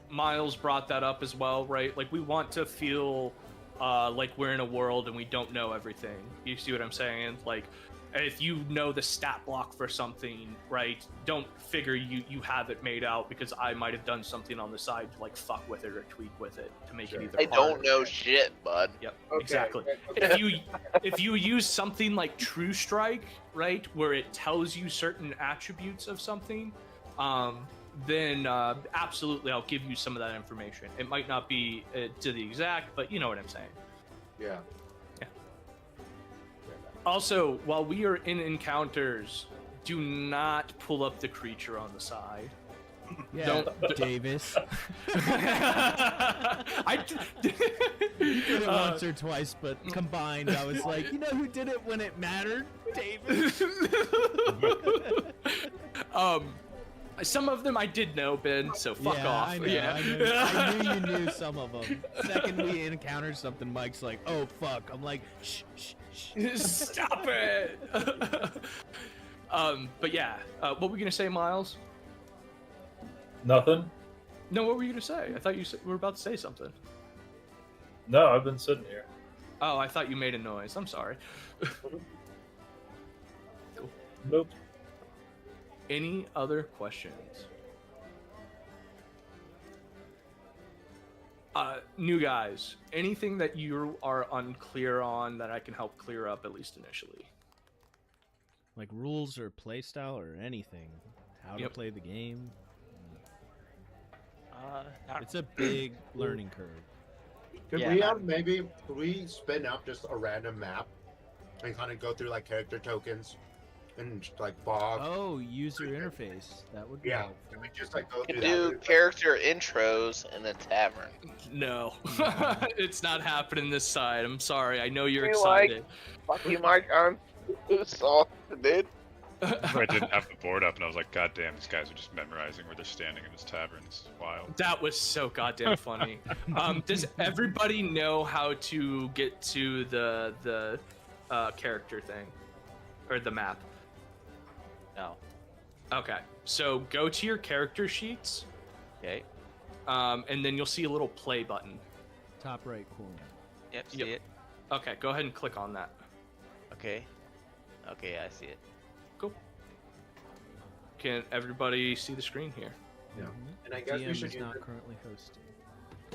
Miles brought that up as well, right? Like we want to feel like we're in a world and we don't know everything. You see what I'm saying? Like if you know the stat block for something, right? Don't figure you have it made out because I might have done something on the side to like fuck with it or tweak with it to make Sure. it either. I don't harder. know shit, bud. Yep. Okay, Exactly. okay. If you use something like True Strike, right, where it tells you certain attributes of something, then absolutely I'll give you some of that information. It might not be to the exact, but you know what I'm saying. Yeah. Also, while we are in encounters, do not pull up the creature on the side. Yeah, Don't- Davis. I You did it once or twice, but combined, I was like, you know who did it when it mattered? Davis. Some of them I did know, Ben, so fuck yeah, off. I know, Yeah. I knew you knew some of them. Second we encountered something, Mike's like, oh fuck. I'm like, shh, shh, shh. Stop it. But yeah, what were you gonna say, Miles? Nothing. No, what were you gonna say? I thought you were about to say something. No, I've been sitting here. Oh, I thought you made a noise. I'm sorry. Nope. Any other questions? New guys, anything that you are unclear on that I can help clear up at least initially? Like rules or playstyle or anything. How to Yep. play the game. Not It's a big learning curve. Could Yeah, we have could we spin up just a random map and kind of go through like character tokens and like fog? Oh, user interface. That would be Yeah. helpful. Can we just like go You through can do that? character intros in a tavern. No, it's not happening this side. I'm sorry. I know you're You like- excited. Fuck you, Mike. I'm soft, dude. I didn't have the board up, and I was like, God damn, these guys are just memorizing where they're standing in this tavern. It's wild. That was so goddamn funny. Does everybody know how to get to the character thing or the map? No. Okay, so go to your character sheets, Okay. and then you'll see a little play button. Top right corner. Yep. See Yep. it. Okay, go ahead and click on that. Okay. Okay, I see it. Cool. Can everybody see the screen here? Yeah. And I guess we DM should is use not it. currently hosting.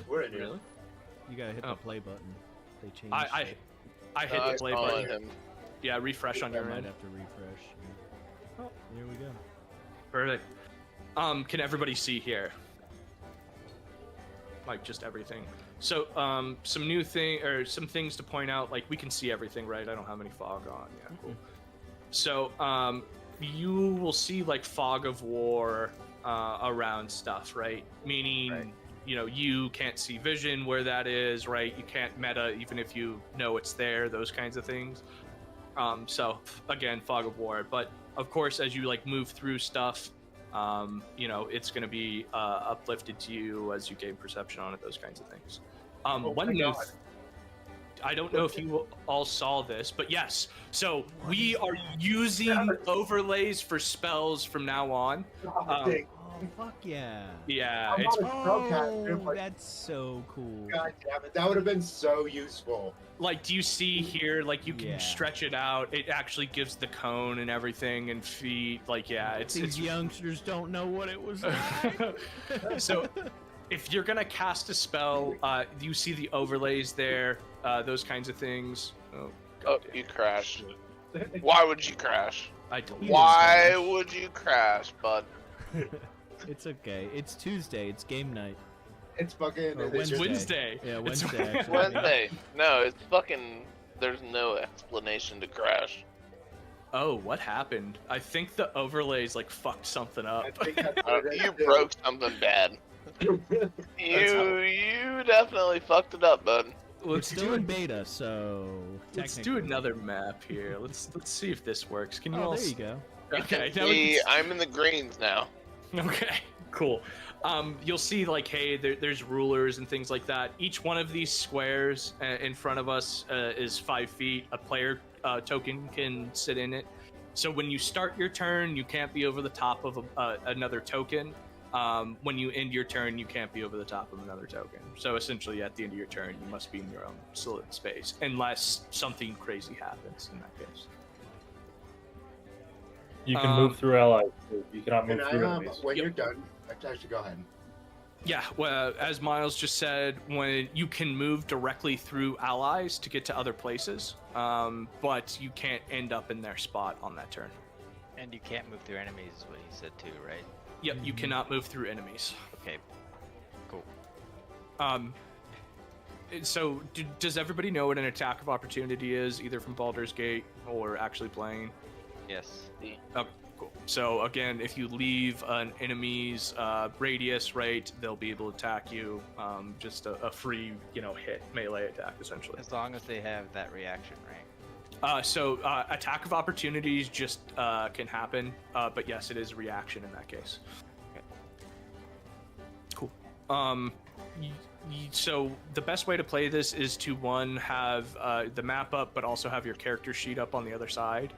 We're in here. Really? You gotta hit Oh. the play button. They changed I it. hit the play calling button. him. Yeah, refresh on I your might end. have to refresh. Oh, there we go. Perfect. Can everybody see here? Like just everything. So, some new thing or some things to point out. Like we can see everything, right? I don't have any fog on. Yeah, cool. So, you will see like fog of war around stuff, right? Meaning, Right. you know, you can't see vision where that is, right? You can't meta even if you know it's there. Those kinds of things. So again, fog of war. But Of course, as you like move through stuff, you know, it's going to be uplifted to you as you gain perception on it, those kinds of things. One new I don't know if you all saw this, but yes. So we are using overlays for spells from now on. Oh, fuck yeah. Yeah, I'm it's not a spellcaster, but that's so cool. God damn it, that would have been so useful. like, do you see here, like, you can Yeah. stretch it out. It actually gives the cone and everything and feet. Like, yeah, These youngsters don't know what it was like. So if you're gonna cast a spell, you see the overlays there, those kinds of things. Oh, you crashed. Why would you crash? I don't. Why would you crash, bud? It's okay. It's Tuesday. It's game night. It's fucking. Or It's Wednesday. Wednesday. Yeah, It's Wednesday. actually. Wednesday. No, it's fucking. There's no explanation to crash. Oh, what happened? I think the overlays like fucked something up. I think that's what it is, You too. broke something bad. You definitely fucked it up, bud. It's Let's still do in it. beta, so Let's do technically- another map here. Let's see if this works. Can you Oh, all? there you go. Okay. Now we See, can I'm in the greens now. Okay, cool. You'll see, like, hey, there's rulers and things like that. Each one of these squares in front of us is 5 feet. A player token can sit in it. So when you start your turn, you can't be over the top of another token. When you end your turn, you can't be over the top of another token. So essentially, at the end of your turn, you must be in your own solid space, unless something crazy happens in that case. You can move through allies. Too. You cannot move Can I, through enemies. when you're done, actually go ahead. Yeah, well, as Miles just said, when you can move directly through allies to get to other places, but you can't end up in their spot on that turn. And you can't move through enemies, is what he said too, right? Yep, you cannot move through enemies. Okay. Cool. So, does everybody know what an attack of opportunity is, either from Baldur's Gate or actually playing? Yes. Oh, cool. So again, if you leave an enemy's radius, right, they'll be able to attack you. Just a free, hit melee attack essentially. As long as they have that reaction, right? So attack of opportunities just can happen, but yes, it is reaction in that case. Okay. Cool. So the best way to play this is to have the map up, but also have your character sheet up on the other side.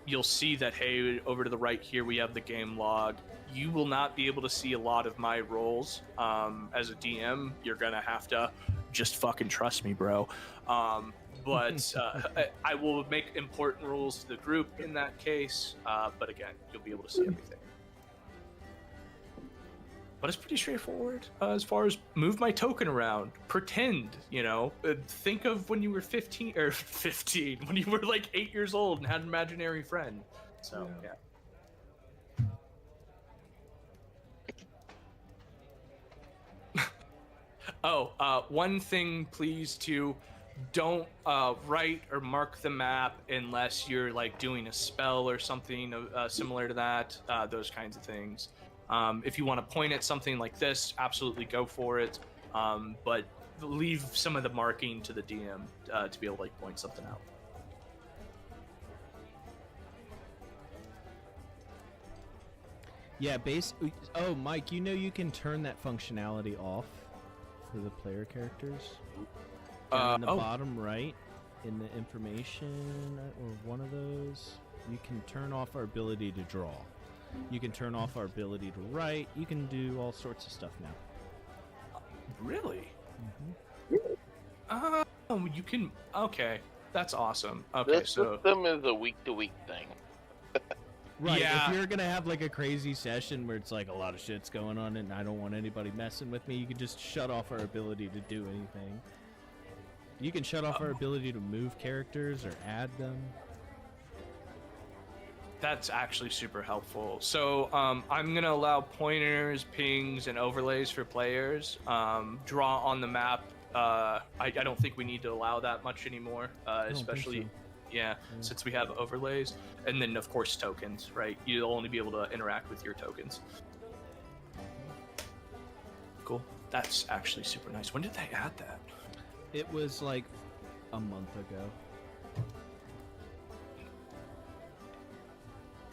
You'll see that, hey, over to the right here, we have the game log. You will not be able to see a lot of my rolls. As a DM, you're going to have to just fucking trust me, bro. But I will make important rules to the group in that case. But again, you'll be able to see everything. But it's pretty straightforward as far as move my token around, pretend, think of when you were 15, when you were like 8 years old and had an imaginary friend. So, yeah. One thing, please, too, don't write or mark the map unless you're like doing a spell or something similar to that, those kinds of things. If you want to point at something like this, absolutely go for it. But leave some of the marking to the DM to be able to point something out. Yeah, Oh, Mike, you can turn that functionality off for the player characters. Down in the bottom right, in the information or one of those, you can turn off our ability to draw. You can turn off our ability to write. You can do all sorts of stuff now. Really? Mm-hmm. You can. Okay, that's awesome. Okay, This so system is a week-to-week thing. Right, Yeah. if you're gonna have like a crazy session where it's like a lot of shit's going on and I don't want anybody messing with me, you can just shut off our ability to do anything. You can shut off our ability to move characters or add them. that's actually super helpful. So I'm gonna allow pointers, pings, and overlays for players. Draw on the map. I don't think we need to allow that much anymore, don't think especially. so. Yeah, since we have overlays, and then of course tokens, right? You'll only be able to interact with your tokens. Cool. That's actually super nice. When did they add that? It was like a month ago.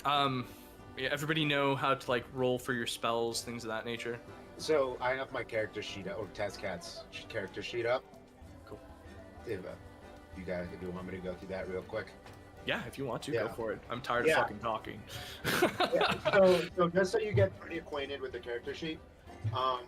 Yeah, everybody know how to like roll for your spells, things of that nature. So I have my character sheet up, or Tezcat's character sheet up. Cool. If you guys, if you want me to go through that real quick. Yeah, if you want to, Yeah. go for it. I'm tired Yeah. of fucking talking. Yeah, so just so you get pretty acquainted with the character sheet,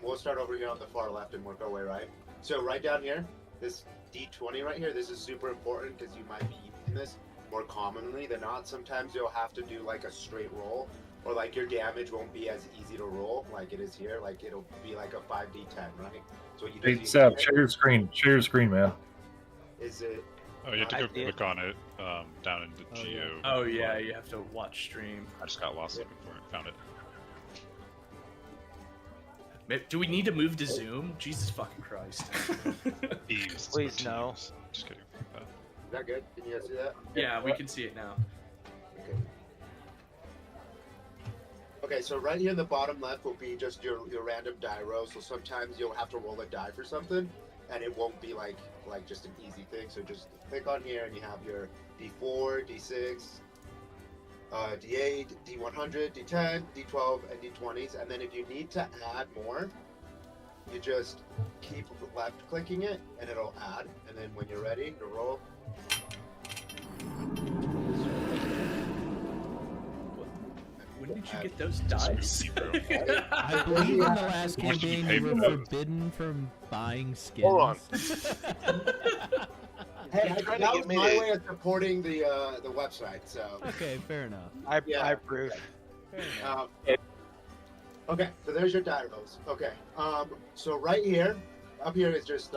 we'll start over here on the far left and work our way right. So right down here, this D20 right here, this is super important because you might be using this more commonly than not. Sometimes you'll have to do like a straight roll, or like your damage won't be as easy to roll like it is here. Like it'll be like a 5d10, right? So you Hey, just Seb, share your screen. Share your screen, man. Is it? Oh, you have to I go did. click on it down in the Oh, Geo. yeah. Oh yeah, you have to watch stream. I just got lost looking for it. Found it. Do we need to move to Zoom? Jesus fucking Christ. Teams. Please, Teams. no. Just kidding. Is that good? Can you guys see that? Yeah, we can see it now. Okay. Okay, so right here in the bottom left will be just your random die row. So sometimes you'll have to roll a die for something, and it won't be like just an easy thing. So just click on here, and you have your D4, D6, D8, D100, D10, D12, and D20s. And then if you need to add more, you just keep left clicking it, and it'll add. And then when you're ready to roll. When did you get those dice? I believe in the last How much did you campaign pay you were for those? forbidden from buying skins. Hold on. Hey, He's trying to that get was me my to- way of supporting the website. So. Okay, fair enough. I Yeah. approve. Fair enough. Okay, so there's your die rolls. Okay, so right here, up here is just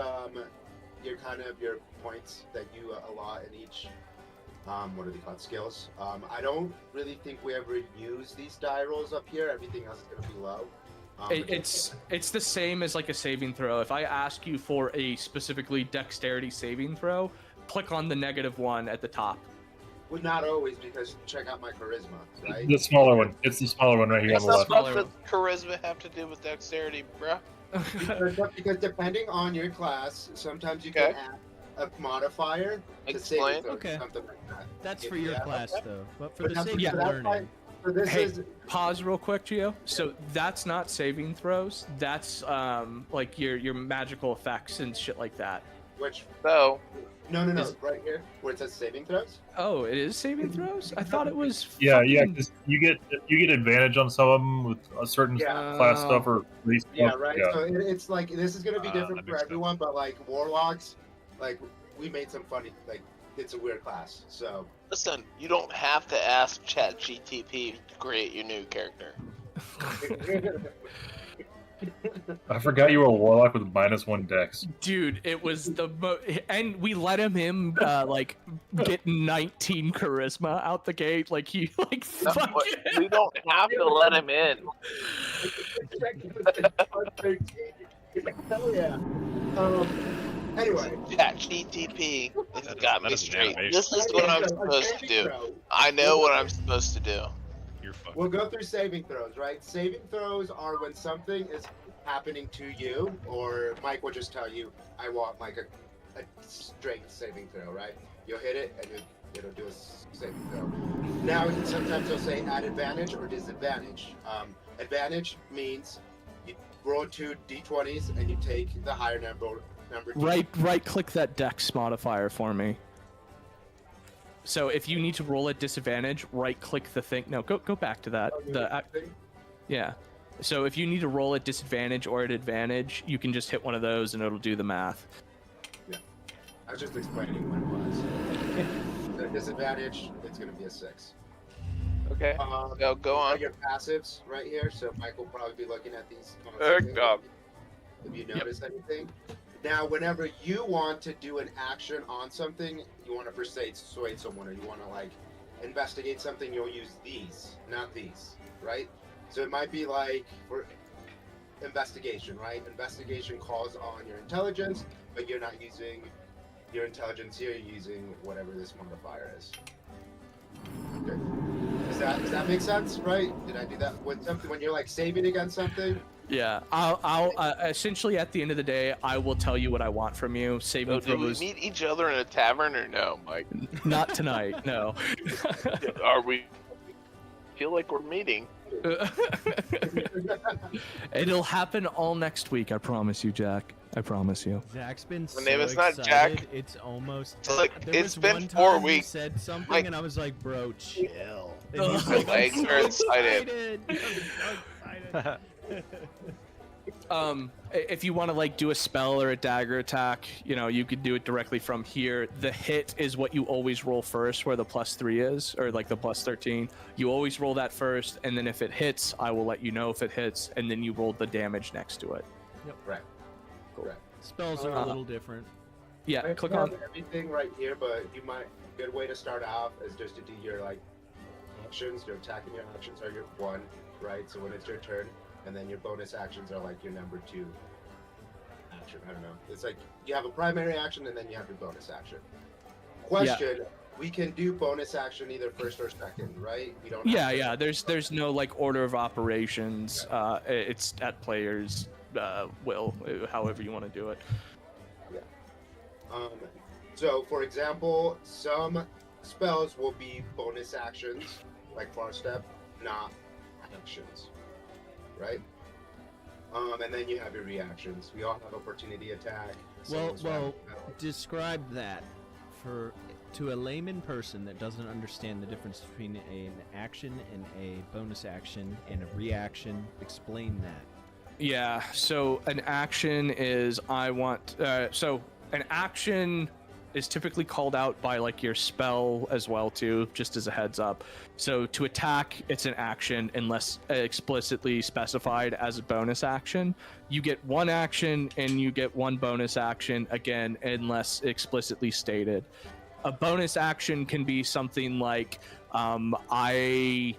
your kind of your points that you allot in each. What are they called? Skills. I don't really think we ever use these die rolls up here. Everything else is gonna be low. It's the same as like a saving throw. If I ask you for a specifically dexterity saving throw, click on the -1 at the top. well, not always, because check out my charisma, right? The smaller one. It's the smaller one right here on What's the the left. fuck does charisma have to do with dexterity, bruh? Because depending on your class, sometimes you can Okay. add a modifier to Explain. saving throws, Okay. something like that. That's If for you your have- class, though. But for But the that's- sake yeah, of that's learning. fine. So this Hey, is pause real quick, Gio. So that's not saving throws. That's like your magical effects and shit like that. which So, no, Is- right here where it says saving throws. Oh, it is saving throws? I thought it was. Yeah, yeah. fucking- 'Cause you get advantage on some of them with a certain Yeah. class stuff or race Yeah, stuff. right. Yeah. So it's like this is gonna be That different for makes everyone, but like warlocks, like we made some funny, like it's a weird class. So listen, you don't have to ask ChatGTP to create your new character. I forgot you were a warlock with -1 dex. Dude, it was the and we let him like get 19 charisma out the gate. Like he like That's fucking. what- we don't have to let him in. hell yeah. Anyway, ChatGTP has got that me is an straight. animation. This is what I'm so a supposed to saving do. throw, I know what I'm supposed to do. You're fucked. We'll go through saving throws, right? Saving throws are when something is happening to you, or Mike will just tell you, I want like a strength saving throw, right? You'll hit it and it'll do a saving throw. Now, sometimes they'll say add advantage or disadvantage. Advantage means you roll 2 d20s and you take the higher number. Right click that dex modifier for me. So if you need to roll at disadvantage, right click the thing. No, go back to that. Yeah. So if you need to roll at disadvantage or at advantage, you can just hit one of those and it'll do the math. I was just explaining what it was. The disadvantage, it's going to be a 6. Okay. Go on. Your passives right here, so Mike will probably be looking at these. God. If you notice anything. Now, whenever you want to do an action on something, you want to persuade someone, or you want to like investigate something, you'll use these, not these, right? So it might be like for investigation, right? Investigation calls on your intelligence, but you're not using your intelligence here. You're using whatever this modifier is. Okay. Does that make sense, right? Did I do that with something when you're like saving against something? Yeah, I'll essentially at the end of the day, I will tell you what I want from you. Saving So do we throws, meet each other in a tavern or no, Mike? not tonight. No. Are we? feel like we're meeting. It'll happen all next week. I promise you, Jack. I promise you. Zach's been My name is excited. not Jack. It's almost. It's like, There it's was been one 4 time weeks. He said something, Like- and I was like, "Bro, chill." And My he's like, "I'm legs so are excited." I'm so excited. If you want to like do a spell or a dagger attack, you know, you could do it directly from here. The hit is what you always roll first, where the +3 is, or like the +13. You always roll that first, and then if it hits, I will let you know if it hits, and then you roll the damage next to it. Right. Cool. Correct. Spells are a little different. Yeah, I click have on. everything right here, but you might good way to start off is just to do your like actions. Your attacking your actions are your 1, right? So when it's your turn, and then your bonus actions are like your number 2 action. I don't know. It's like you have a primary action and then you have your bonus action. Question: We can do bonus action either first or second, right? We don't. Yeah, have to- yeah. There's no like order of operations. It's at players' will, however you want to do it. So, for example, some spells will be bonus actions, like Far Step, not actions, right? And then you have your reactions. We all have opportunity attack. Well, describe that to a layman person that doesn't understand the difference between an action and a bonus action and a reaction. Explain that. Yeah. So an action is so an action is typically called out by like your spell as well too, just as a heads up. So to attack, it's an action unless explicitly specified as a bonus action. You get 1 action and you get 1 bonus action again unless explicitly stated. A bonus action can be something like I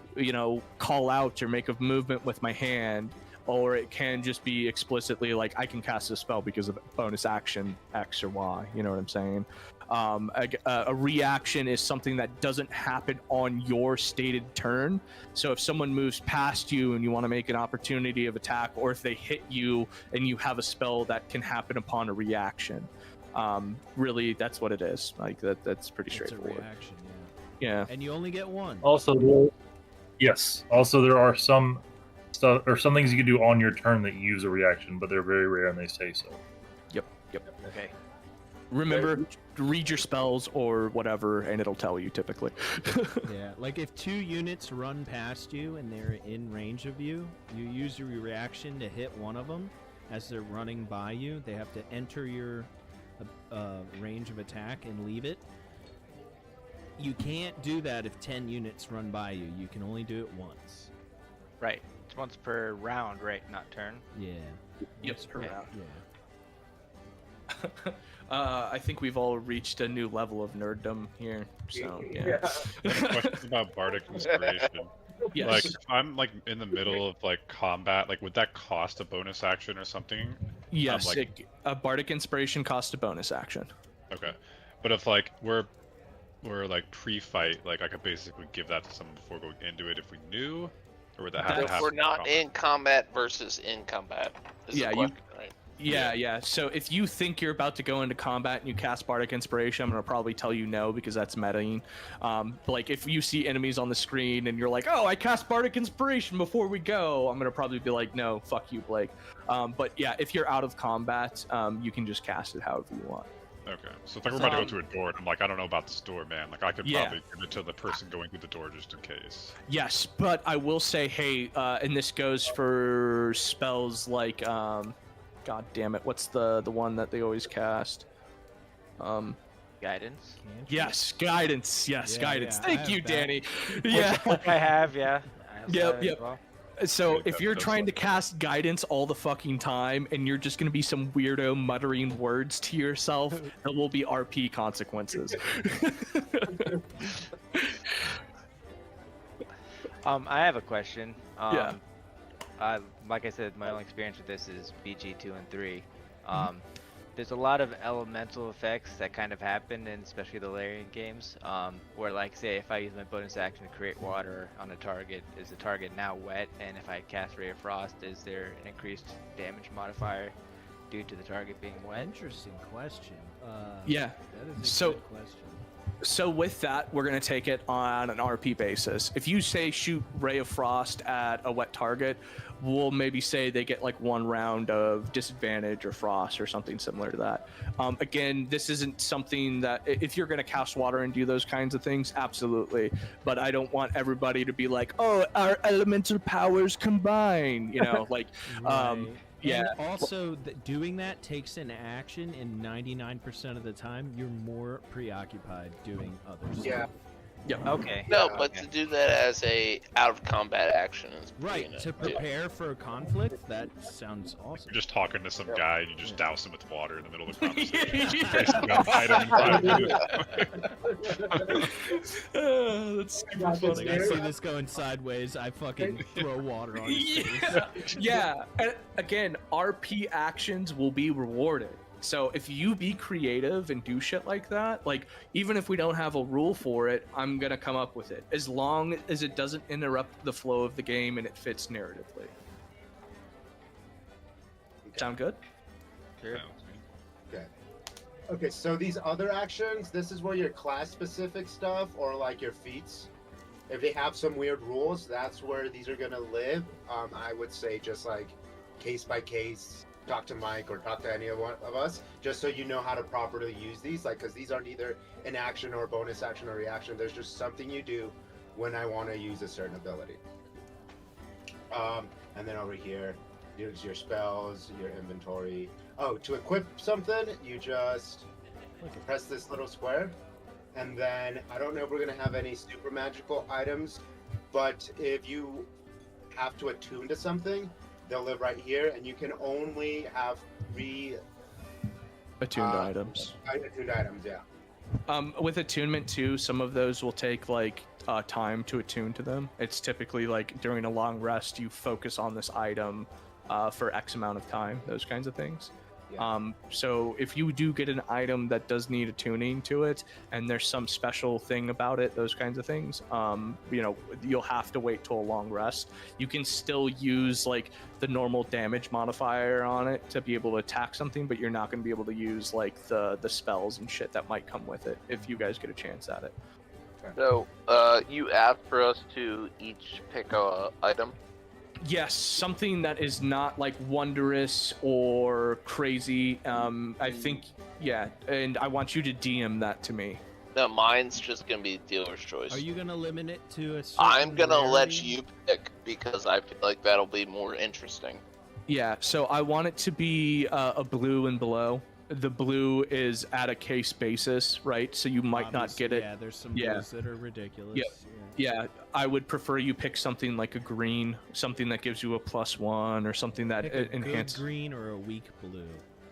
call out or make a movement with my hand, or it can just be explicitly like I can cast a spell because of bonus action X or Y. You know what I'm saying? A reaction is something that doesn't happen on your stated turn. So if someone moves past you and you want to make an opportunity of attack, or if they hit you and you have a spell that can happen upon a reaction, really that's what it is. Like that's pretty It's a straightforward. reaction, Yeah. and you only get 1. Also, there are some stuff or some things you can do on your turn that use a reaction, but they're very rare and they say so. Yep. Okay. Remember, read your spells or whatever, and it'll tell you typically. Yeah, like if 2 units run past you and they're in range of you, you use your reaction to hit one of them as they're running by you. They have to enter your range of attack and leave it. You can't do that if 10 units run by you. You can only do it once. Right. It's once per round, right? Not turn. Yeah. Yep. Okay. Yeah. I think we've all reached a new level of nerddom here. So yeah. Question about bardic inspiration. Yes. Like, if I'm like in the middle of like combat, like would that cost a bonus action or something? Yes. like- A bardic inspiration costs a bonus action. Okay, but if like we're like pre-fight, like I could basically give that to someone before going into it if we knew, or would that have to If happen? we're not combat? in combat versus in combat. Is Yeah, the you- question, right? Yeah. So if you think you're about to go into combat and you cast bardic inspiration, I'm gonna probably tell you no because that's metaing. Like if you see enemies on the screen and you're like, oh, I cast bardic inspiration before we go, I'm gonna probably be like, no, fuck you, Blake. But yeah, if you're out of combat, you can just cast it however you want. Okay, so if like, we're about to go to a door, and I'm like, I don't know about this door, man. Like I could Yeah. probably give it to the person going through the door just in case. Yes, but I will say, hey, and this goes for spells like, God damn it, what's the one that they always cast? Guidance. Yes, guidance. Yes, Yeah, guidance. yeah, I Thank have you, that. Danny. Yeah. Which I have, yeah. I have Yep, that yep. as well. So Yeah, if you're that's trying to what- cast guidance all the fucking time and you're just gonna be some weirdo muttering words to yourself, there will be RP consequences. I have a question. Yeah. Like I said, my only experience with this is BG 2 and 3. There's a lot of elemental effects that kind of happen in especially the Larian games, where like say if I use my bonus action to create water on a target, is the target now wet? And if I cast Ray of Frost, is there an increased damage modifier due to the target being wet? Interesting question. Yeah. That is a So- good question. So with that, we're going to take it on an RP basis. If you say shoot Ray of Frost at a wet target, we'll maybe say they get like 1 round of disadvantage or frost or something similar to that. Again, this isn't something that if you're going to cast water and do those kinds of things, absolutely. But I don't want everybody to be like, oh, our elemental powers combine, you know, like, Right. yeah. And also, doing that takes an action, and 99% of the time, you're more preoccupied doing other stuff. Yeah. Yep. Okay. No, Yeah. but to do that as a out of combat action is Right, pretty to nice. prepare for a conflict, that sounds awesome. You're just talking to some guy and you just douse him with water in the middle of the Yeah. conversation. Basically, an item in 5 minutes. That's super funny. Like, I see this going sideways, I fucking throw water on his face. Yeah. And again, RP actions will be rewarded. So if you be creative and do shit like that, like even if we don't have a rule for it, I'm gonna come up with it as long as it doesn't interrupt the flow of the game and it fits narratively. Sound good? Sure. Okay, so these other actions, this is where your class-specific stuff or like your feats, if they have some weird rules, that's where these are gonna live. I would say just like case by case, talk to Mike or talk to any of one of us, just so you know how to properly use these. Like, because these aren't either an action or a bonus action or reaction. There's just something you do when I want to use a certain ability. And then over here, here's your spells, your inventory. Oh, to equip something, you just press this little square. And then, I don't know if we're going to have any super magical items, but if you have to attune to something, they'll live right here, and you can only have 3 Attuned items. attuned items, yeah. With attunement too, some of those will take like time to attune to them. It's typically like during a long rest, you focus on this item for X amount of time, those kinds of things. Yeah. So if you do get an item that does need attuning to it, and there's some special thing about it, those kinds of things, you know, you'll have to wait till a long rest. You can still use like the normal damage modifier on it to be able to attack something, but you're not going to be able to use like the spells and shit that might come with it if you guys get a chance at it. So, you asked for us to each pick a item. Yes, something that is not like wondrous or crazy. I think, yeah, and I want you to DM that to me. No, mine's just gonna be dealer's choice. Are you gonna limit it to a certain I'm gonna let rarity? you pick because I feel like that'll be more interesting. Yeah, so I want it to be a blue and below. The blue is at a case basis, right? So you might not Obviously, get it. Yeah, there's some Yeah. blues that are ridiculous. Yeah. Yeah, I would prefer you pick something like a green, something that gives you a +1 or something that Pick a good enhances. green or a weak blue.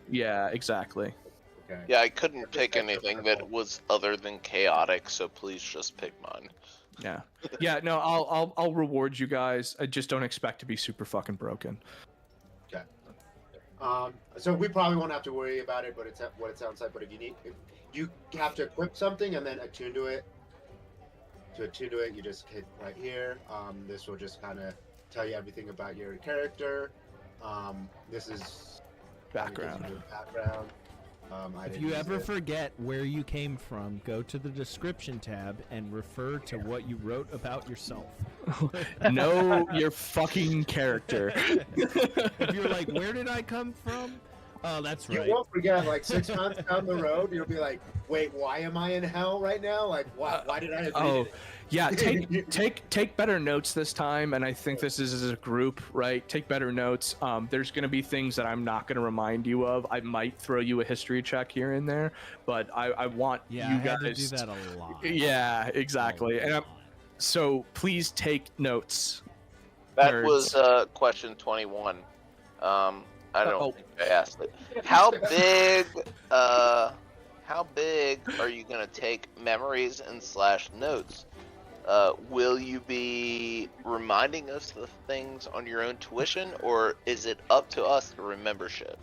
Yeah, exactly. Okay. Yeah, I couldn't pick anything that was other than chaotic, so please just pick mine. Yeah. Yeah, no, I'll reward you guys. I just don't expect to be super fucking broken. So we probably won't have to worry about it, but it's what it sounds like. But if you have to equip something and then attune to it, you just hit right here. This will just kind of tell you everything about your character. This is Background. Background. If you ever forget where you came from, go to the description tab and refer to what you wrote about yourself. Know your fucking character. If you're like, where did I come from? Oh, that's You right. won't forget, like 6 months down the road, you'll be like, wait, why am I in hell right now? Like, why did I agree Oh, to this? yeah. Take better notes this time, and I think this is as a group, right? Take better notes. There's going to be things that I'm not going to remind you of. I might throw you a history check here and there, but I want Yeah, you I had guys. to do that a lot. Yeah, exactly. A And lot. so please take notes. That Nerds. was question 21. I don't Oh. think I asked it. How big are you gonna take memories and /notes? Will you be reminding us of things on your own tuition, or is it up to us to remember shit?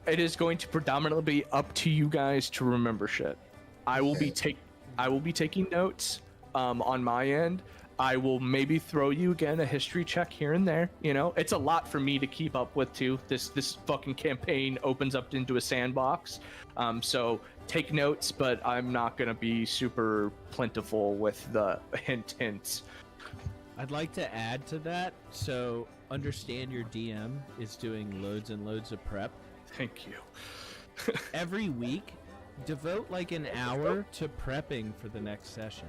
It is going to predominantly be up to you guys to remember shit. I will be taking notes on my end. I will maybe throw you again a history check here and there. You know, it's a lot for me to keep up with too. This fucking campaign opens up into a sandbox, so take notes. But I'm not gonna be super plentiful with the hints. I'd like to add to that. So understand your DM is doing loads and loads of prep. Thank you. Every week, devote like an hour to prepping for the next session.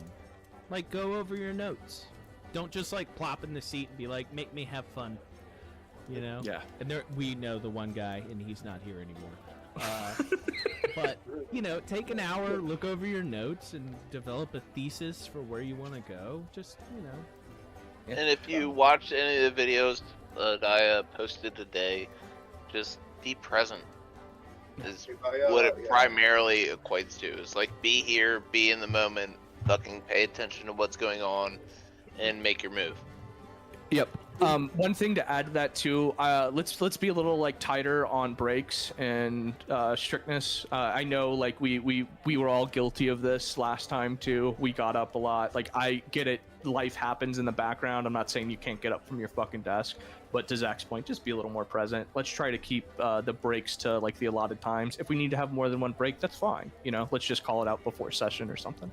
Like, go over your notes. Don't just like plop in the seat and be like, make me have fun. You know? Yeah. And we know the one guy, and he's not here anymore. But, you know, take an hour, look over your notes, and develop a thesis for where you want to go. Just, you know. And if you watch any of the videos that I posted today, just be present is what it primarily equates to. It's like, be here, be in the moment, fucking pay attention to what's going on, and make your move. Yep. One thing to add to that too, let's be a little like tighter on breaks and strictness. I know like we were all guilty of this last time too. We got up a lot. Like, I get it, life happens in the background. I'm not saying you can't get up from your fucking desk, but to Zach's point, just be a little more present. Let's try to keep the breaks to like the allotted times. If we need to have more than one break, that's fine. You know, let's just call it out before session or something.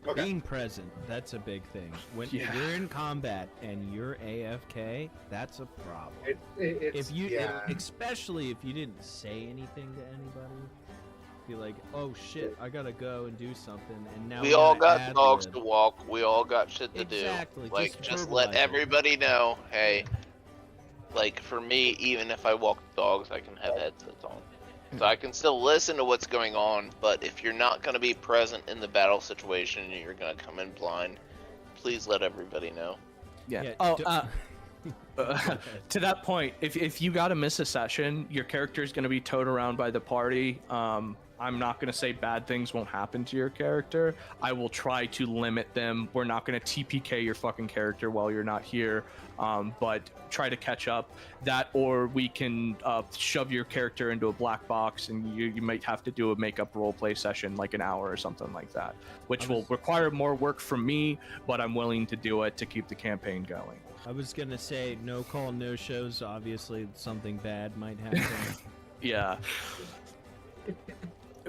Okay. Being present, that's a big thing. When you're in combat and you're AFK, that's a problem. Especially if you didn't say anything to anybody, be like, oh shit, I gotta go and do something, and now we all got dogs to walk. We all got shit to do. Like, just let everybody know, hey, like for me, even if I walk dogs, I can have headsets on. So I can still listen to what's going on, but if you're not going to be present in the battle situation and you're going to come in blind, please let everybody know. Yeah. To that point, if you got to miss a session, your character is going to be towed around by the party. I'm not going to say bad things won't happen to your character. I will try to limit them. We're not going to TPK your fucking character while you're not here, but try to catch up. That, or we can shove your character into a black box, and you might have to do a makeup roleplay session, like an hour or something like that, which will require more work from me, but I'm willing to do it to keep the campaign going. I was going to say, no call, no shows. Obviously, something bad might happen. Yeah.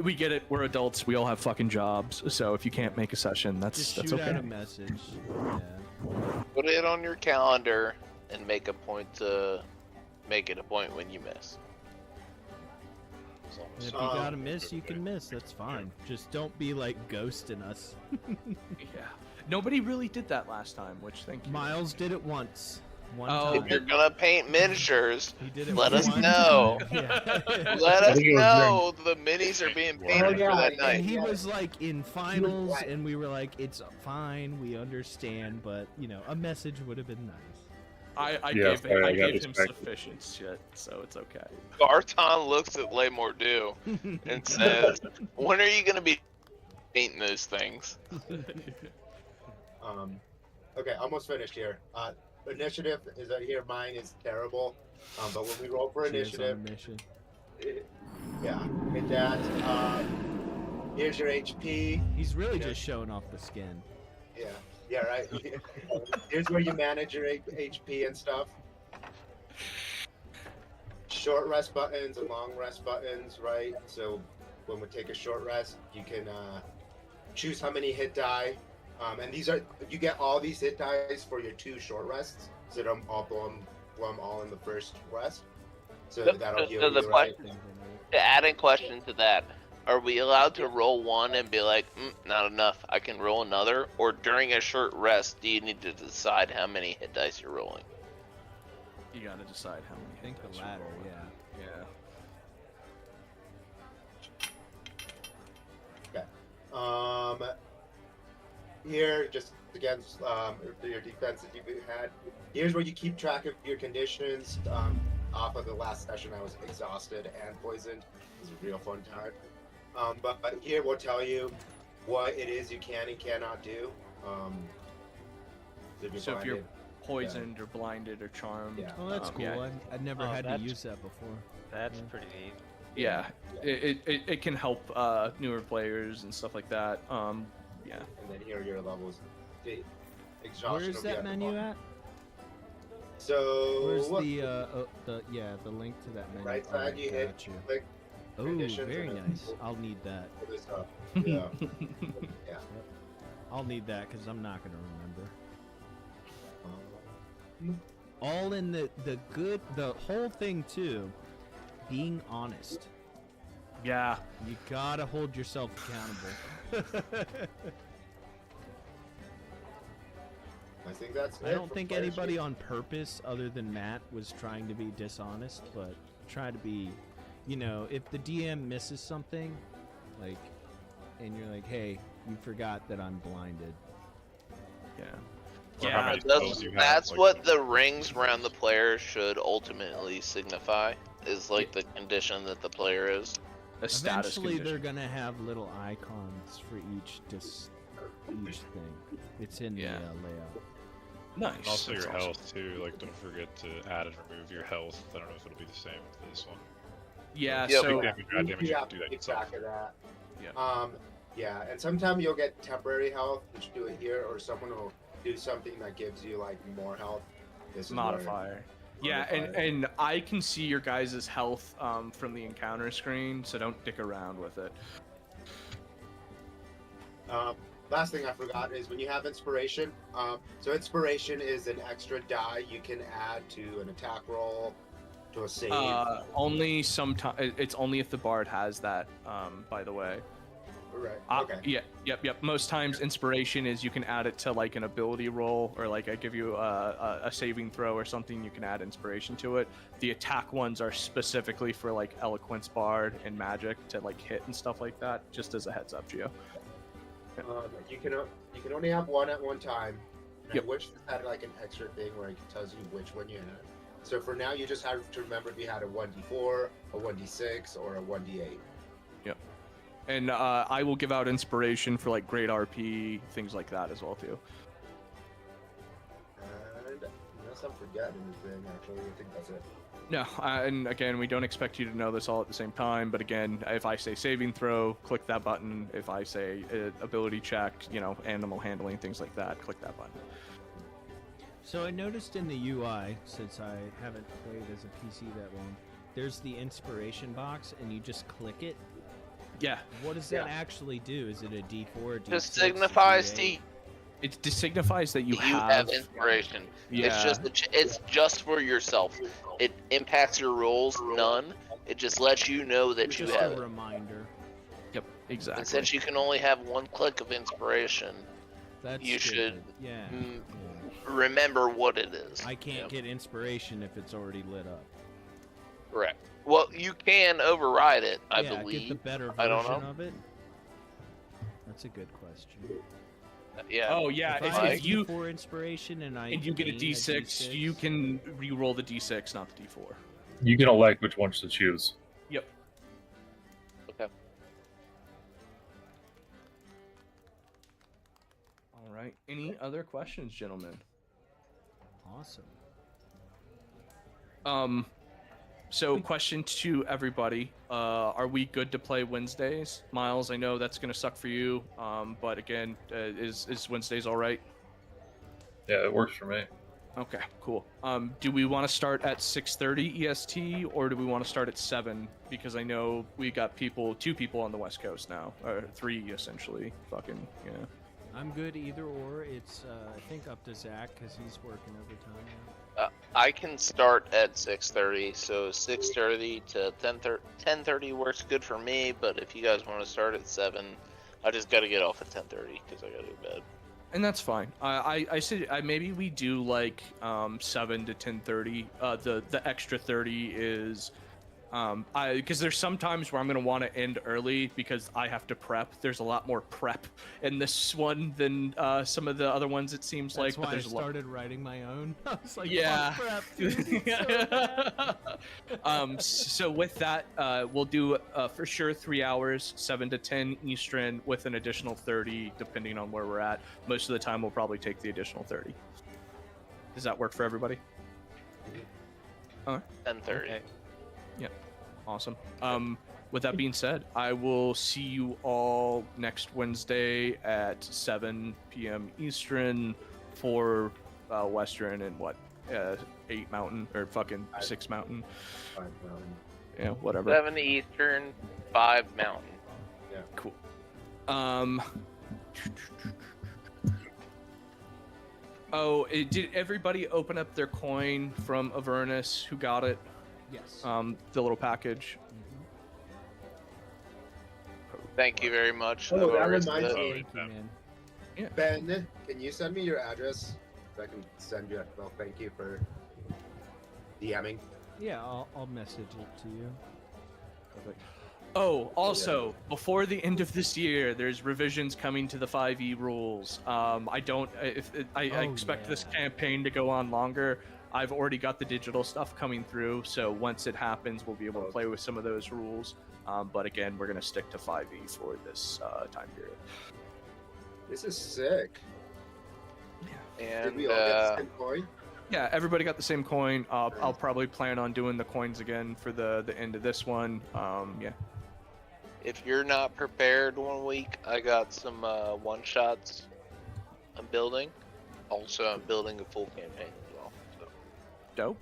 We get it. We're adults. We all have fucking jobs. So if you can't make a session, that's shoot okay. Out a message. Yeah. Put it on your calendar and make a point to make it a point when you miss. And if you gotta miss, you can miss. That's fine. Just don't be like ghosting us. Yeah. Nobody really did that last time, which thank you. Miles did it once. One Oh, time. If you're gonna paint miniatures, He did it let us one know. time. Yeah. Let us know the minis are being painted for that night. And he was like in finals, and we were like, "It's fine, we understand," but you know, a message would have been nice. I gave him sufficient shit, so it's okay. Garton looks at Le Mordu and says, "When are you gonna be painting those things?" Okay, almost finished here. Initiative is that here. Mine is terrible, but when we roll for initiative, hit that. Here's your HP. He's really just showing off the skin. Yeah, right. Here's where you manage your HP and stuff. Short rest buttons and long rest buttons, right? So when we take a short rest, you can choose how many hit die. And these are, you get all these hit dice for your 2 short rests, so don't all blow them all in the first rest. So that'll heal you, right? To add a question to that, are we allowed to roll one and be like, not enough, I can roll another? Or during a short rest, do you need to decide how many hit dice you're rolling? You gotta decide how many. I think the latter, Yeah. Okay. Here, just against your defense that you've had, here's where you keep track of your conditions. Off of the last session, I was exhausted and poisoned. It was a real fun time. But here we'll tell you what it is you can and cannot do. So if you're poisoned or blinded or charmed. Oh, that's cool. Yeah. I've never had to use that before. That's pretty neat. Yeah, it can help newer players and stuff like that. Yeah. And then here are your levels. The exhaustion Where's will be that the menu bottom. at? So Where's what- the link to that menu? right side you hit, Gotcha. click Oh, conditions very and then nice. we'll- I'll need that. all this stuff. Yeah. Yeah. I'll need that because I'm not gonna remember. Um, All in the whole thing too. Being honest. Yeah. You gotta hold yourself accountable. I think that's I it don't for think player anybody sheet. on purpose, other than Matt, was trying to be dishonest, but try to be, if the DM misses something, like, and you're like, hey, you forgot that I'm blinded. Yeah. Or how Yeah. many spells you have, That's like, what the rings around the player should ultimately signify. Is like the condition that the player is. A status Eventually, they're condition. gonna have little icons for each thing. It's in Yeah. the layout. Nice. And also That's your awesome. health too. Like, don't forget to add and remove your health. I don't know if it'll be the same for this one. Yeah. Yep. So. Big damage, bad damage, You you have can do to that keep yourself. track of that. Yeah. Yeah, and sometimes you'll get temporary health, which do it here, or someone will do something that gives you like more health. This is where- Modifier. Yeah, and I can see your guys' health from the encounter screen, so don't dick around with it. Last thing I forgot is when you have inspiration. So inspiration is an extra die you can add to an attack roll, to a save. Only sometimes. It's only if the bard has that. By the way. Right. Okay. Yeah. Yep. Most times, inspiration is you can add it to like an ability roll, or like I give you a saving throw or something. You can add inspiration to it. The attack ones are specifically for like eloquence, bard, and magic to like hit and stuff like that. Just as a heads up, Gio. You can only have one at one time. And Yep. I wish this had like an extra thing where it tells you which one you had. So for now, you just have to remember if you had a 1d4, a 1d6, or a 1d8. And I will give out inspiration for like great RP, things like that as well too. And unless I'm forgetting anything, actually, I think that's it. No, and again, we don't expect you to know this all at the same time. But again, if I say saving throw, click that button. If I say ability check, animal handling, things like that, click that button. So I noticed in the UI, since I haven't played as a PC that long, there's the inspiration box, and you just click it. Yeah, What does that actually do? Is it a D4, D6? Just signifies D8? to it signifies that you you have inspiration. Yeah. It's just for yourself. It impacts your rolls none. It just lets you know that you Just have a it. reminder. Yep, exactly. And since you can only have one click of inspiration, That's You stupid. should- Yeah. mm, yeah. remember what it is. I can't Yep. get inspiration if it's already lit up. Correct. Well, you can override it, I yeah, believe. get the better version I don't know. of it. That's a good question. Yeah. Oh yeah, If I if you for inspiration and you get a gain D6, you can re-roll the D6, not the D4. You can elect which ones to choose. Yep. Okay. All right. Any other questions, gentlemen? Awesome. So question to everybody: are we good to play Wednesdays? Miles, I know that's gonna suck for you, but again, is Wednesdays all right? Yeah, it works for me. Okay, cool. Do we want to start at 6:30 EST, or do we want to start at 7? Because I know we got two people on the West Coast now, or 3 essentially. Fucking yeah. I'm good either or. It's I think up to Zach because he's working overtime now. I can start at 6:30, so 6:30 to 10:30 works good for me. But if you guys want to start at 7, I just got to get off at 10:30 because I got to go to bed. And that's fine. I said maybe we do like 7 to 10:30. The extra 30 is because there's some times where I'm gonna want to end early because I have to prep. There's a lot more prep in this one than some of the other ones. It seems That's like, but why I there's a lot. started writing my own. I was like, Yeah. "Fuck crap, dude, it's so bad." So with that, we'll do for sure 3 hours, 7 to 10 Eastern, with an additional 30 depending on where we're at. Most of the time, we'll probably take the additional 30. Does that work for everybody? 10:30. Okay. Awesome. with that being said, I will see you all next Wednesday at 7 p.m. Eastern, 4 Western, and 8 Mountain or fucking 6 Mountain. 5 Mountain. Yeah, whatever. 7 Eastern, 5 Mountain. Yeah. Cool. Did everybody open up their coin from Avernus? Who got it? Yes. The little package. Thank you very much. Oh, that Whoever's reminds the- me. Thank you, man. Ben, can you send me your address so I can send you a thank you for DMing? Yeah, I'll message it to you. Oh, also, before the end of this year, there's revisions coming to the 5e rules. I expect this campaign to go on longer. I've already got the digital stuff coming through, so once it happens, we'll be able to play with some of those rules. But again, we're going to stick to 5e for this time period. This is sick. Did And we all get the same coin? Yeah, everybody got the same coin. I'll probably plan on doing the coins again for the end of this one. Yeah. if you're not prepared 1 week, I got some one-shots I'm building. Also, I'm building a full campaign as well. So. Dope.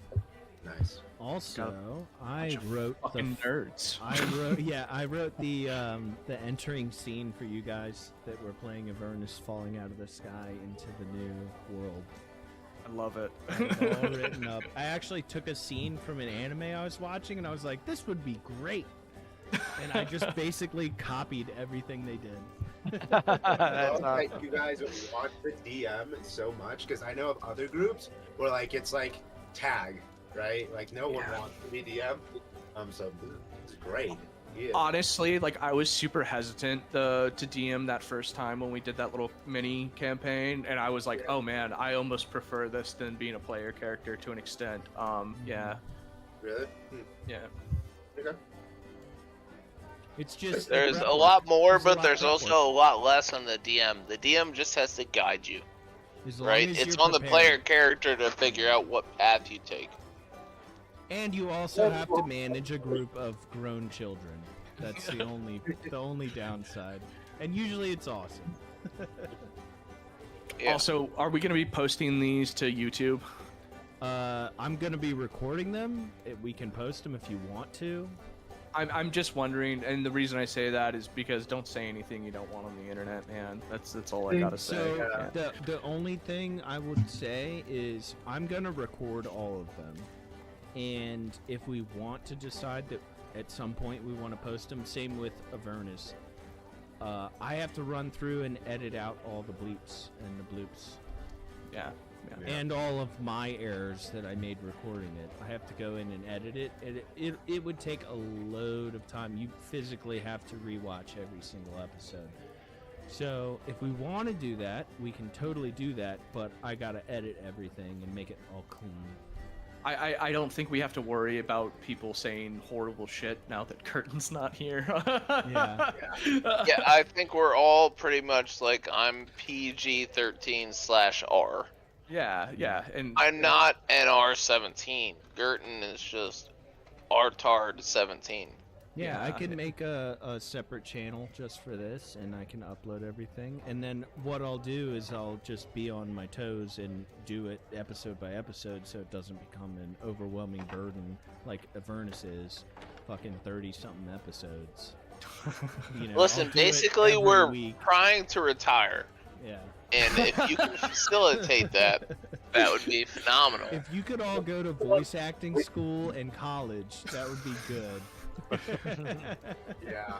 Nice. Also, I wrote Fucking nerds. I wrote the entering scene for you guys that were playing Avernus falling out of the sky into the new world. I love it. I had it all written up. I actually took a scene from an anime I was watching, and I was like, "This would be great," and I just basically copied everything they did. I love that you guys want the DM so much because I know of other groups where like it's like tag, right? Like no one wants to be DM. So it's great. Yeah. Honestly, like I was super hesitant to DM that first time when we did that little mini campaign, and I was like, oh man, I almost prefer this than being a player character to an extent. Yeah. Really? Yeah. Okay. It's just There's the a prep lot work. more, There's a but lot there's of prep also work. a lot less on the DM. The DM just has to guide you, As long right? as It's you're on the player prepared. character to figure out what path you take. And you also have to manage a group of grown children. That's the only downside. And usually it's awesome. Yeah. Also, are we going to be posting these to YouTube? I'm gonna be recording them. We can post them if you want to. I'm just wondering, and the reason I say that is because don't say anything you don't want on the internet, man. That's all I gotta say. So the only thing I would say is I'm gonna record all of them, and if we want to decide that at some point we want to post them, same with Avernus. I have to run through and edit out all the bleeps and the bloops. Yeah. And all of my errors that I made recording it. I have to go in and edit it. It would take a load of time. You physically have to rewatch every single episode. So if we want to do that, we can totally do that, but I gotta edit everything and make it all clean. I don't think we have to worry about people saying horrible shit now that Curtin's not here. Yeah. Yeah, I think we're all pretty much like I'm PG-13/R. Yeah, and I'm not NR-17. Girton is just RTARD 17. Yeah, I can make a separate channel just for this, and I can upload everything. And then what I'll do is I'll just be on my toes and do it episode by episode, so it doesn't become an overwhelming burden like Avernus is. Fucking 30-something episodes. You know, Listen, I'll do it basically every we're week. trying to retire. Yeah. And if you can facilitate that, that would be phenomenal. If you could all go to voice acting school and college, that would be good. Yeah.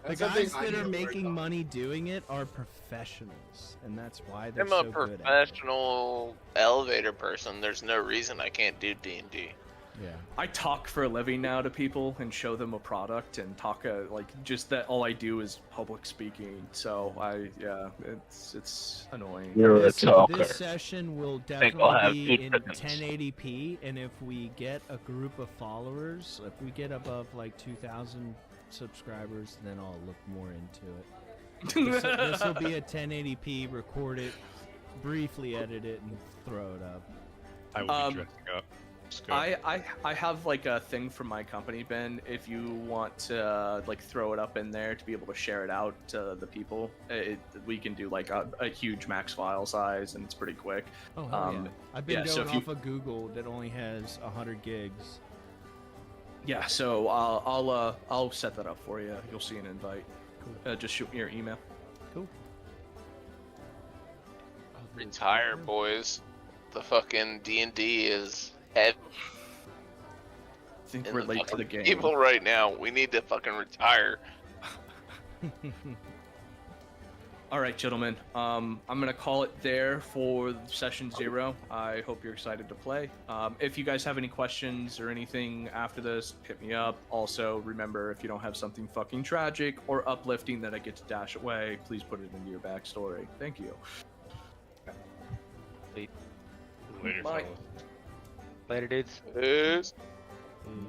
The That's something guys I that need are to work making on. money doing it are professionals, and that's why they're I'm so a good at it. professional elevator person. There's no reason I can't do D&D. Yeah. I talk for a living now to people and show them a product and talk like just that. All I do is public speaking, so it's annoying. You're a talker. This session will think I'll have definitely be good in ribbons. 1080p, and if we get a group of followers, if we get above like 2,000 subscribers, then I'll look more into it. This will be a 1080p, record it, briefly edit it, and throw it up. I will be dressing up. Good. I have like a thing from my company, Ben. If you want to like throw it up in there to be able to share it out to the people, we can do like a huge max file size, and it's pretty quick. Oh hell yeah! I've been yeah, so going if you- off of Google that only has 100 gigs. Yeah, so I'll set that up for you. You'll see an invite. Cool. Just shoot me your email. Cool. Retire, boys. The fucking D&D is heavy. I think in we're the late to the fucking game. People right now, we need to fucking retire. All right, gentlemen. I'm gonna call it there for session 0. I hope you're excited to play. If you guys have any questions or anything after this, hit me up. Also, remember, if you don't have something fucking tragic or uplifting that I get to dash away, please put it into your backstory. Thank you. Later, Bye. fellas. Later, dudes. Yes. Mm.